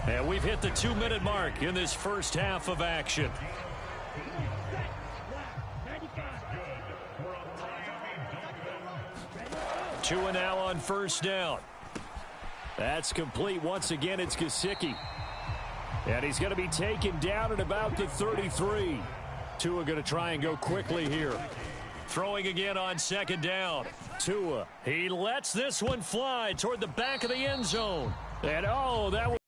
And we've hit the 2-minute mark in this first half of action. Tua now on 1st down. That's complete. Once again, it's Gesicki. And he's going to be taken down at about the 33. Tua going to try and go quickly here. Throwing again on second down. Tua, he lets this one fly toward the back of the end zone. And, oh, that was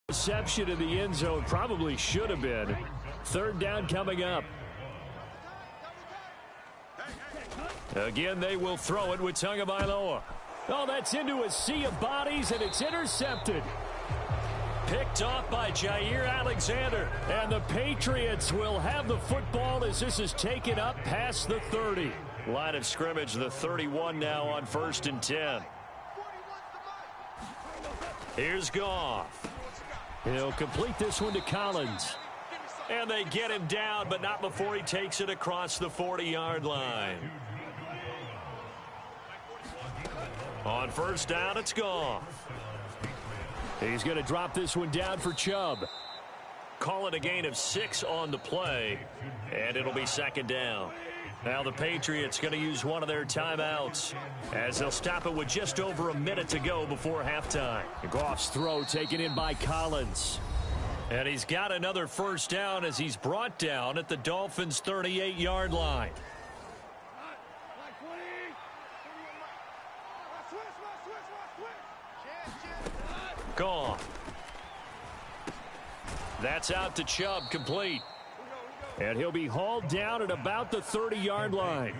reception in the end zone. Probably should have been. Third down coming up. Again, they will throw it with Tagovailoa. Oh, that's into a sea of bodies, and it's intercepted. Picked off by Jair Alexander. And the Patriots will have the football as this is taken up past the 30. Line of scrimmage, the 31 now on 1st and 10. Here's Goff. He'll complete this one to Collins. And they get him down, but not before he takes it across the 40-yard line. On first down, it's Goff. He's going to drop this one down for Chubb. Call it a gain of 6 on the play, and it'll be second down. Now the Patriots going to use one of their timeouts as they'll stop it with just over a minute to go before halftime. Goff's throw taken in by Collins. And he's got another first down as he's brought down at the Dolphins' 38-yard line. Gone. That's out to Chubb, complete. And he'll be hauled down at about the 30-yard line.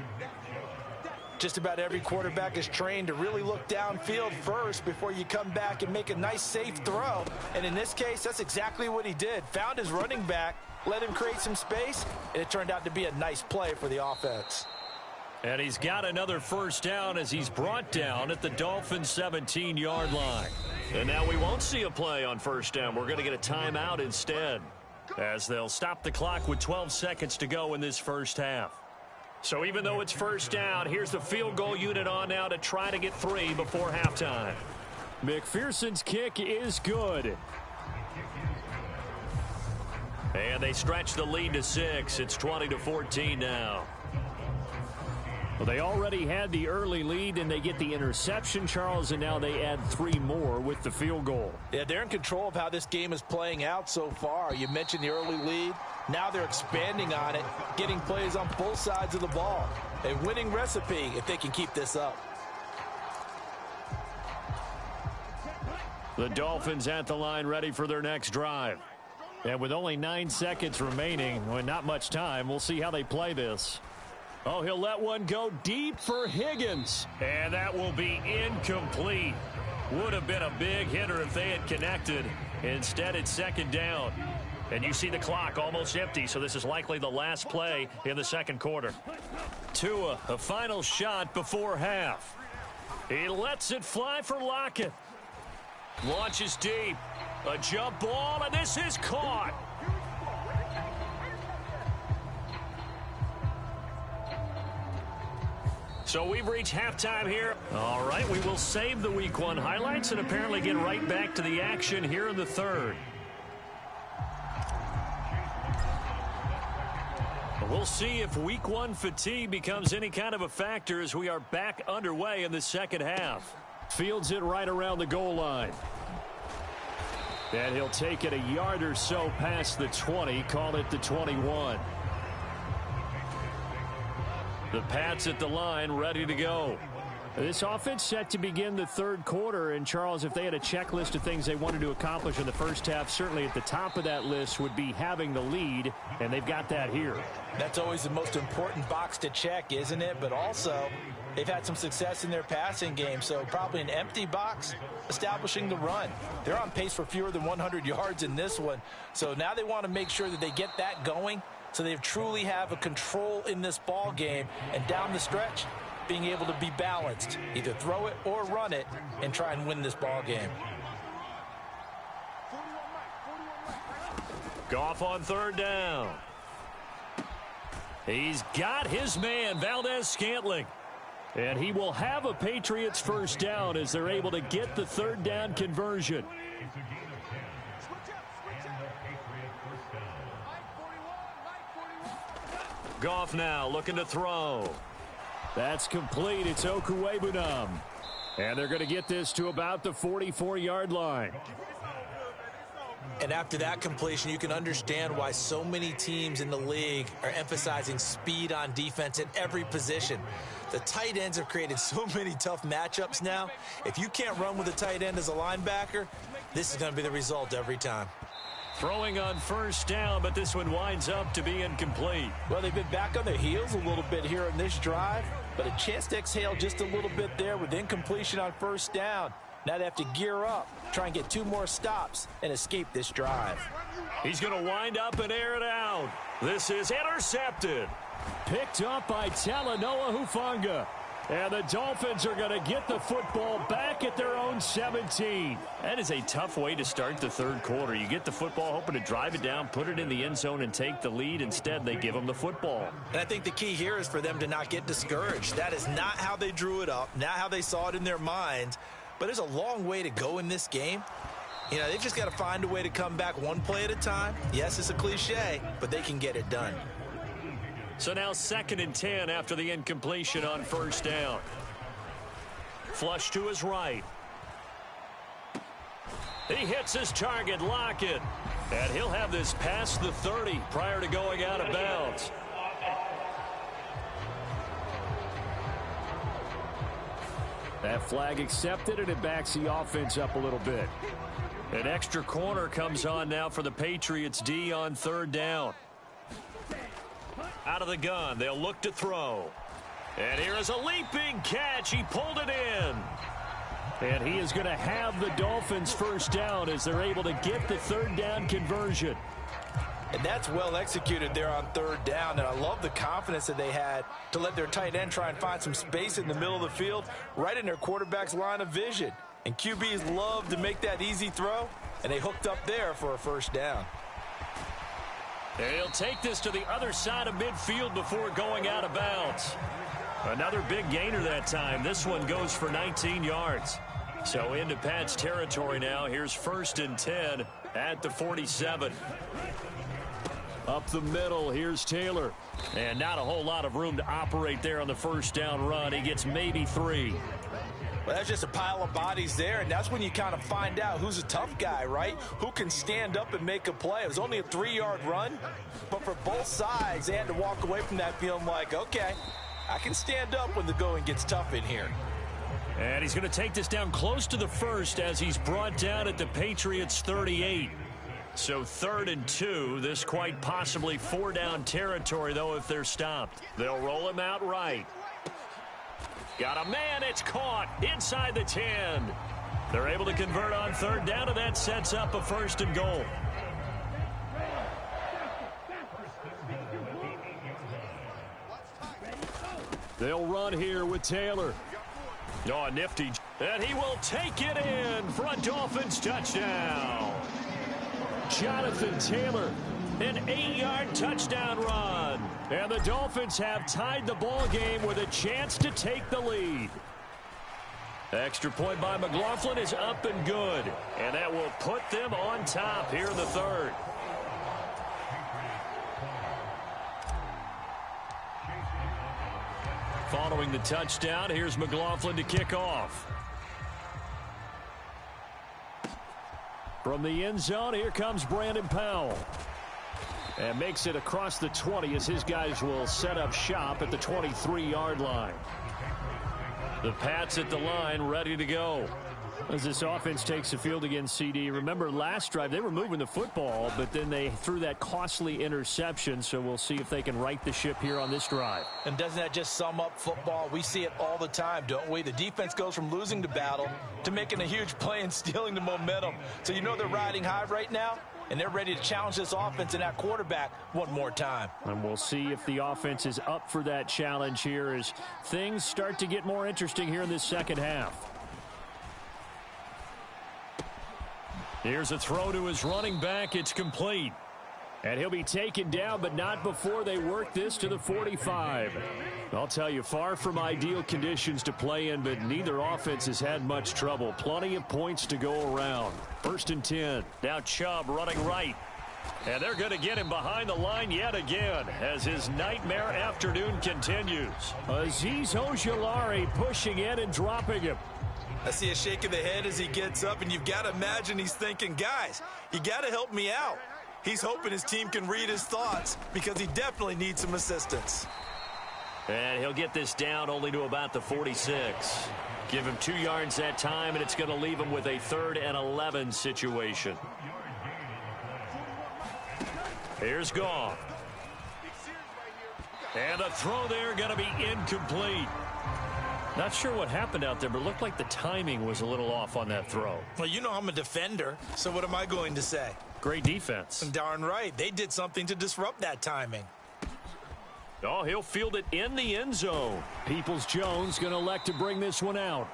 Just about every quarterback is trained to really look downfield first before you come back and make a nice, safe throw. And in this case, that's exactly what he did. Found his running back, let him create some space, and it turned out to be a nice play for the offense. And he's got another first down as he's brought down at the Dolphins' 17-yard line. And now we won't see a play on first down. We're going to get a timeout instead as they'll stop the clock with 12 seconds to go in this first half. So even though it's first down, here's the field goal unit on now to try to get 3 before halftime. McPherson's kick is good. And they stretch the lead to 6. It's 20-14 now. Well, they already had the early lead, and they get the interception, Charles, and now they add 3 more with the field goal. Yeah, they're in control of how this game is playing out so far. You mentioned the early lead. Now they're expanding on it, getting plays on both sides of the ball. A winning recipe if they can keep this up. The Dolphins at the line ready for their next drive. And with only 9 seconds remaining, well, not much time, we'll see how they play this. Oh, he'll let one go deep for Higgins. And that will be incomplete. Would have been a big hitter if they had connected. Instead, it's second down. And you see the clock almost empty, so this is likely the last play in the second quarter. Tua, a final shot before half. He lets it fly for Lockett. Launches deep. A jump ball, and this is caught. So we've reached halftime here. All right, we will save the Week 1 highlights and apparently get right back to the action here in the third. We'll see if Week 1 fatigue becomes any kind of a factor as we are back underway in the second half. Fields it right around the goal line. And he'll take it a yard or so past the 20, call it the 21. The Pats at the line, ready to go. This offense set to begin the third quarter, and Charles, if they had a checklist of things they wanted to accomplish in the first half, certainly at the top of that list would be having the lead, and they've got that here. That's always the most important box to check, isn't it? But also, they've had some success in their passing game, so probably an empty box establishing the run. They're on pace for fewer than 100 yards in this one, so now they want to make sure that they get that going so they truly have a control in this ball game, and down the stretch, being able to be balanced, either throw it or run it, and try and win this ball game. Goff on third down. He's got his man, Valdez-Scantling. And he will have a Patriots first down as they're able to get the third down conversion. Goff now looking to throw. That's complete. It's Okuwebunam. And they're going to get this to about the 44-yard line. And after that completion, you can understand why so many teams in the league are emphasizing speed on defense at every position. The tight ends have created so many tough matchups now. If you can't run with a tight end as a linebacker, this is going to be the result every time. Throwing on first down, but this one winds up to be incomplete. Well, they've been back on their heels a little bit here in this drive, but a chance to exhale just a little bit there with incompletion on first down. Now they have to gear up, try and get 2 more stops, and escape this drive. He's going to wind up and air it out. This is intercepted. Picked up by Talanoa Hufanga. And the Dolphins are going to get the football back at their own 17. That is a tough way to start the third quarter. You get the football, hoping to drive it down, put it in the end zone, and take the lead. Instead, they give them the football. And I think the key here is for them to not get discouraged. That is not how they drew it up, not how they saw it in their minds. But there's a long way to go in this game. You know, they've just got to find a way to come back one play at a time. Yes, it's a cliche, but they can get it done. So now 2nd and 10 after the incompletion on first down. Flush to his right. He hits his target, Lockett. And he'll have this past the 30 prior to going out of bounds. That flag accepted, and it backs the offense up a little bit. An extra corner comes on now for the Patriots D on 3rd down. Out of the gun, they'll look to throw. And here is a leaping catch. He pulled it in. And he is going to have the Dolphins first down as they're able to get the 3rd down conversion. And that's well executed there on 3rd down. And I love the confidence that they had to let their tight end try and find some space in the middle of the field, right in their quarterback's line of vision. And QBs love to make that easy throw, and they hooked up there for a first down. And he'll take this to the other side of midfield before going out of bounds. Another big gainer that time. This one goes for 19 yards. So into Pat's territory now. Here's 1st and 10 at the 47. Up the middle, here's Taylor. And not a whole lot of room to operate there on the first down run. He gets maybe 3. Well, that's just a pile of bodies there, and that's when you kind of find out who's a tough guy, right? Who can stand up and make a play. It was only a 3-yard run, but for both sides, they had to walk away from that feeling like, okay, I can stand up when the going gets tough in here. And he's going to take this down close to the 1st as he's brought down at the Patriots 38. So 3rd and 2, this quite possibly 4-down territory, though, if they're stopped. They'll roll him out right. Got a man, it's caught inside the 10. They're able to convert on 3rd down, and that sets up a 1st and goal. They'll run here with Taylor. Oh, nifty. And he will take it in for a Dolphins touchdown. Jonathan Taylor, an 8-yard touchdown run. And the Dolphins have tied the ball game with a chance to take the lead. Extra point by McLaughlin is up and good. And that will put them on top here in the 3rd. Following the touchdown, here's McLaughlin to kick off. From the end zone, here comes Brandon Powell. And makes it across the 20 as his guys will set up shop at the 23-yard line. The Pats at the line ready to go. As this offense takes the field against CD. Remember last drive they were moving the football, but then they threw that costly interception. So we'll see if they can right the ship here on this drive. And doesn't that just sum up football? We see it all the time, don't we? The defense goes from losing the battle to making a huge play and stealing the momentum. So you know they're riding high right now, and they're ready to challenge this offense and that quarterback one more time. And we'll see if the offense is up for that challenge here as things start to get more interesting here in this second half. Here's a throw to his running back. It's complete. And he'll be taken down, but not before they work this to the 45. I'll tell you, far from ideal conditions to play in, but neither offense has had much trouble. Plenty of points to go around. 1st and 10. Now Chubb running right. And they're going to get him behind the line yet again as his nightmare afternoon continues. Azeez Ojulari pushing in and dropping him. I see a shake of the head as he gets up, and you've got to imagine he's thinking, guys, you got to help me out. He's hoping his team can read his thoughts because he definitely needs some assistance. And he'll get this down only to about the 46. Give him 2 yards that time, and it's going to leave him with a 3rd and 11 situation. Here's Goff. And the throw there going to be incomplete. Not sure what happened out there, but it looked like the timing was a little off on that throw. Well, you know I'm a defender, so what am I going to say? Great defense. Darn right. They did something to disrupt that timing. Oh, he'll field it in the end zone. Peoples-Jones going to elect to bring this one out.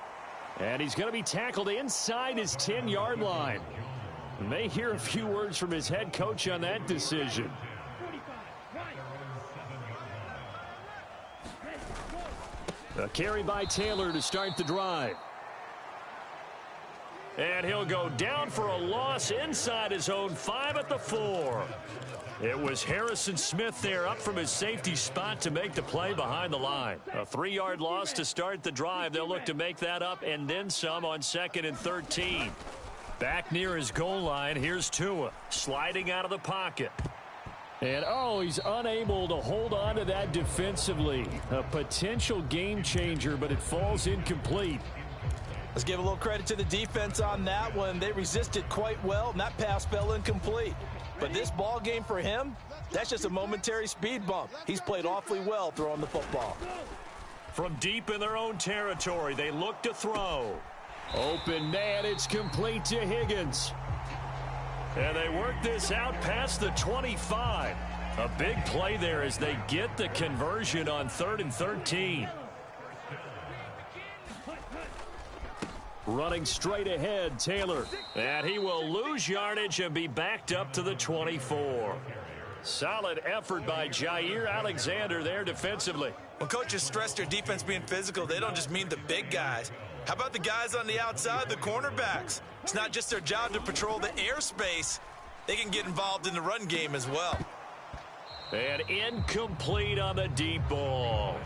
And he's going to be tackled inside his 10-yard line. And may hear a few words from his head coach on that decision. A carry by Taylor to start the drive. And he'll go down for a loss inside his own 5 at the 4. It was Harrison Smith there up from his safety spot to make the play behind the line. A 3-yard loss to start the drive. They'll look to make that up and then some on 2nd and 13. Back near his goal line, here's Tua sliding out of the pocket. And, he's unable to hold on to that defensively. A potential game changer, but it falls incomplete. Let's give a little credit to the defense on that one. They resisted quite well, and that pass fell incomplete. But this ball game for him, that's just a momentary speed bump. He's played awfully well throwing the football. From deep in their own territory, they look to throw. Open man, it's complete to Higgins. And they work this out past the 25. A big play there as they get the conversion on 3rd and 13. Running straight ahead, Taylor. And he will lose yardage and be backed up to the 24. Solid effort by Jair Alexander there defensively. When coaches stress their defense being physical, they don't just mean the big guys. How about the guys on the outside, the cornerbacks? It's not just their job to patrol the airspace. They can get involved in the run game as well. And incomplete on the deep ball.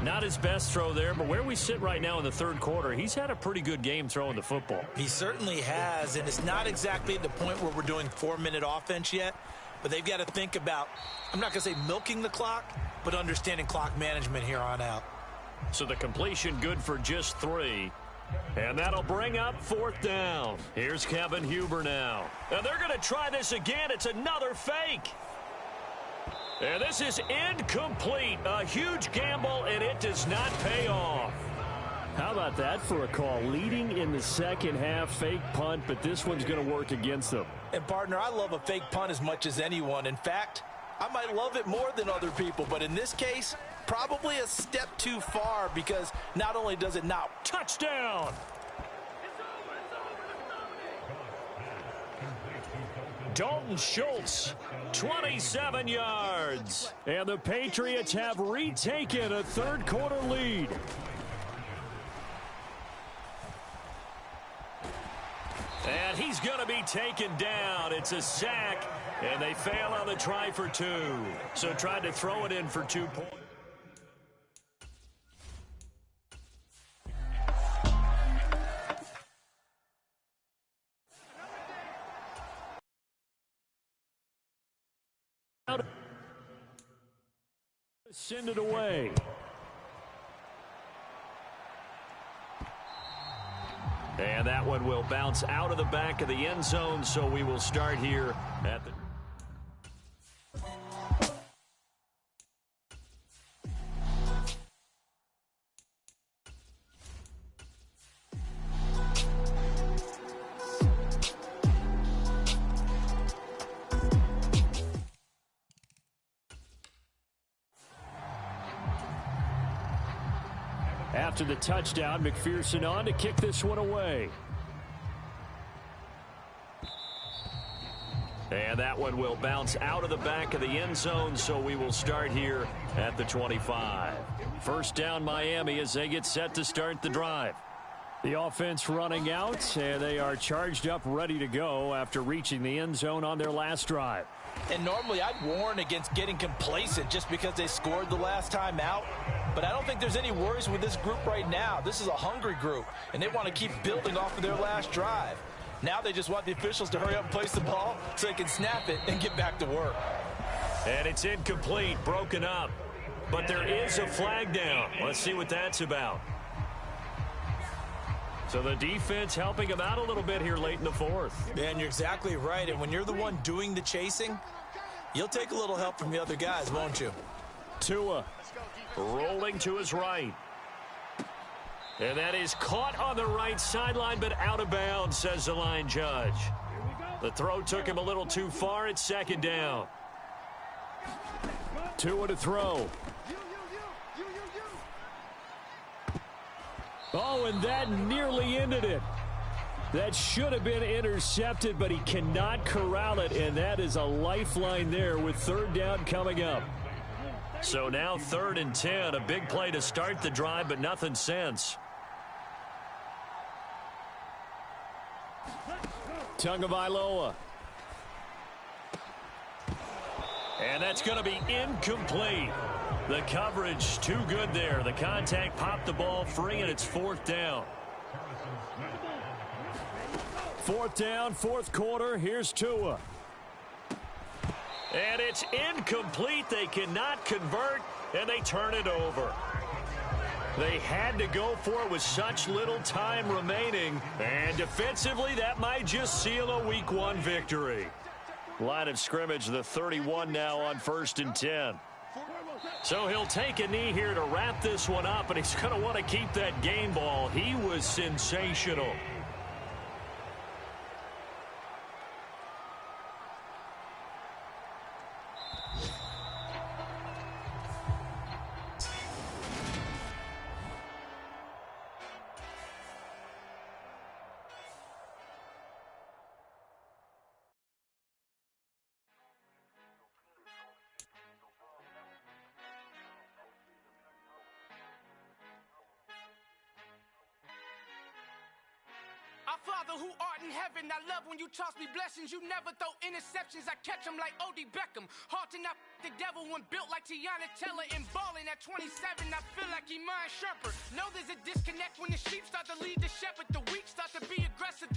Not his best throw there, but where we sit right now in the 3rd quarter, he's had a pretty good game throwing the football. He certainly has, and it's not exactly at the point where we're doing 4-minute offense yet, but they've got to think about, I'm not going to say milking the clock, but understanding clock management here on out. So the completion good for just 3. And that'll bring up 4th down. Here's Kevin Huber now. And they're going to try this again. It's another fake. And this is incomplete. A huge gamble, and it does not pay off. How about that for a call? Leading in the second half, fake punt, but this one's going to work against them. And, partner, I love a fake punt as much as anyone. In fact, I might love it more than other people, but in this case, probably a step too far because not only does it not. Touchdown! Dalton Schultz, 27 yards. And the Patriots have retaken a 3rd quarter lead. And he's going to be taken down. It's a sack, and they fail on the try for 2. So tried to throw it in for 2 points. Send it away. And that one will bounce out of the back of the end zone, so we will start here at the... After the touchdown, McPherson on to kick this one away. And that one will bounce out of the back of the end zone, so we will start here at the 25. First down, Miami, as they get set to start the drive. The offense running out, and they are charged up, ready to go after reaching the end zone on their last drive. And normally I'd warn against getting complacent just because they scored the last time out. But I don't think there's any worries with this group right now. This is a hungry group, and they want to keep building off of their last drive. Now they just want the officials to hurry up and place the ball so they can snap it and get back to work. And it's incomplete, broken up. But there is a flag down. Let's see what that's about. So the defense helping him out a little bit here late in the fourth. Man, you're exactly right. And when you're the one doing the chasing, you'll take a little help from the other guys, won't you? Tua rolling to his right. And that is caught on the right sideline, but out of bounds, says the line judge. The throw took him a little too far. It's second down. Tua to throw. Oh, and that nearly ended it. That should have been intercepted, but he cannot corral it, and that is a lifeline there with third down coming up. So now 3rd and 10, a big play to start the drive, but nothing since. Tagovailoa. And that's going to be incomplete. The coverage too good there. The contact popped the ball free, and it's 4th down. 4th down, 4th quarter. Here's Tua. And it's incomplete. They cannot convert, and they turn it over. They had to go for it with such little time remaining. And defensively, that might just seal a Week 1 victory. Line of scrimmage, the 31 now on 1st and 10. So he'll take a knee here to wrap this one up, and he's going to want to keep that game ball. He was sensational. Our Father who art in heaven, I love when you toss me blessings. You never throw interceptions. I catch them like O.D. Beckham. Hard to not the devil when built like Tiana Teller and balling at 27. I feel like Iman Shepherd. Know there's a disconnect when the sheep start to lead the shepherd. The weak start to be aggressive.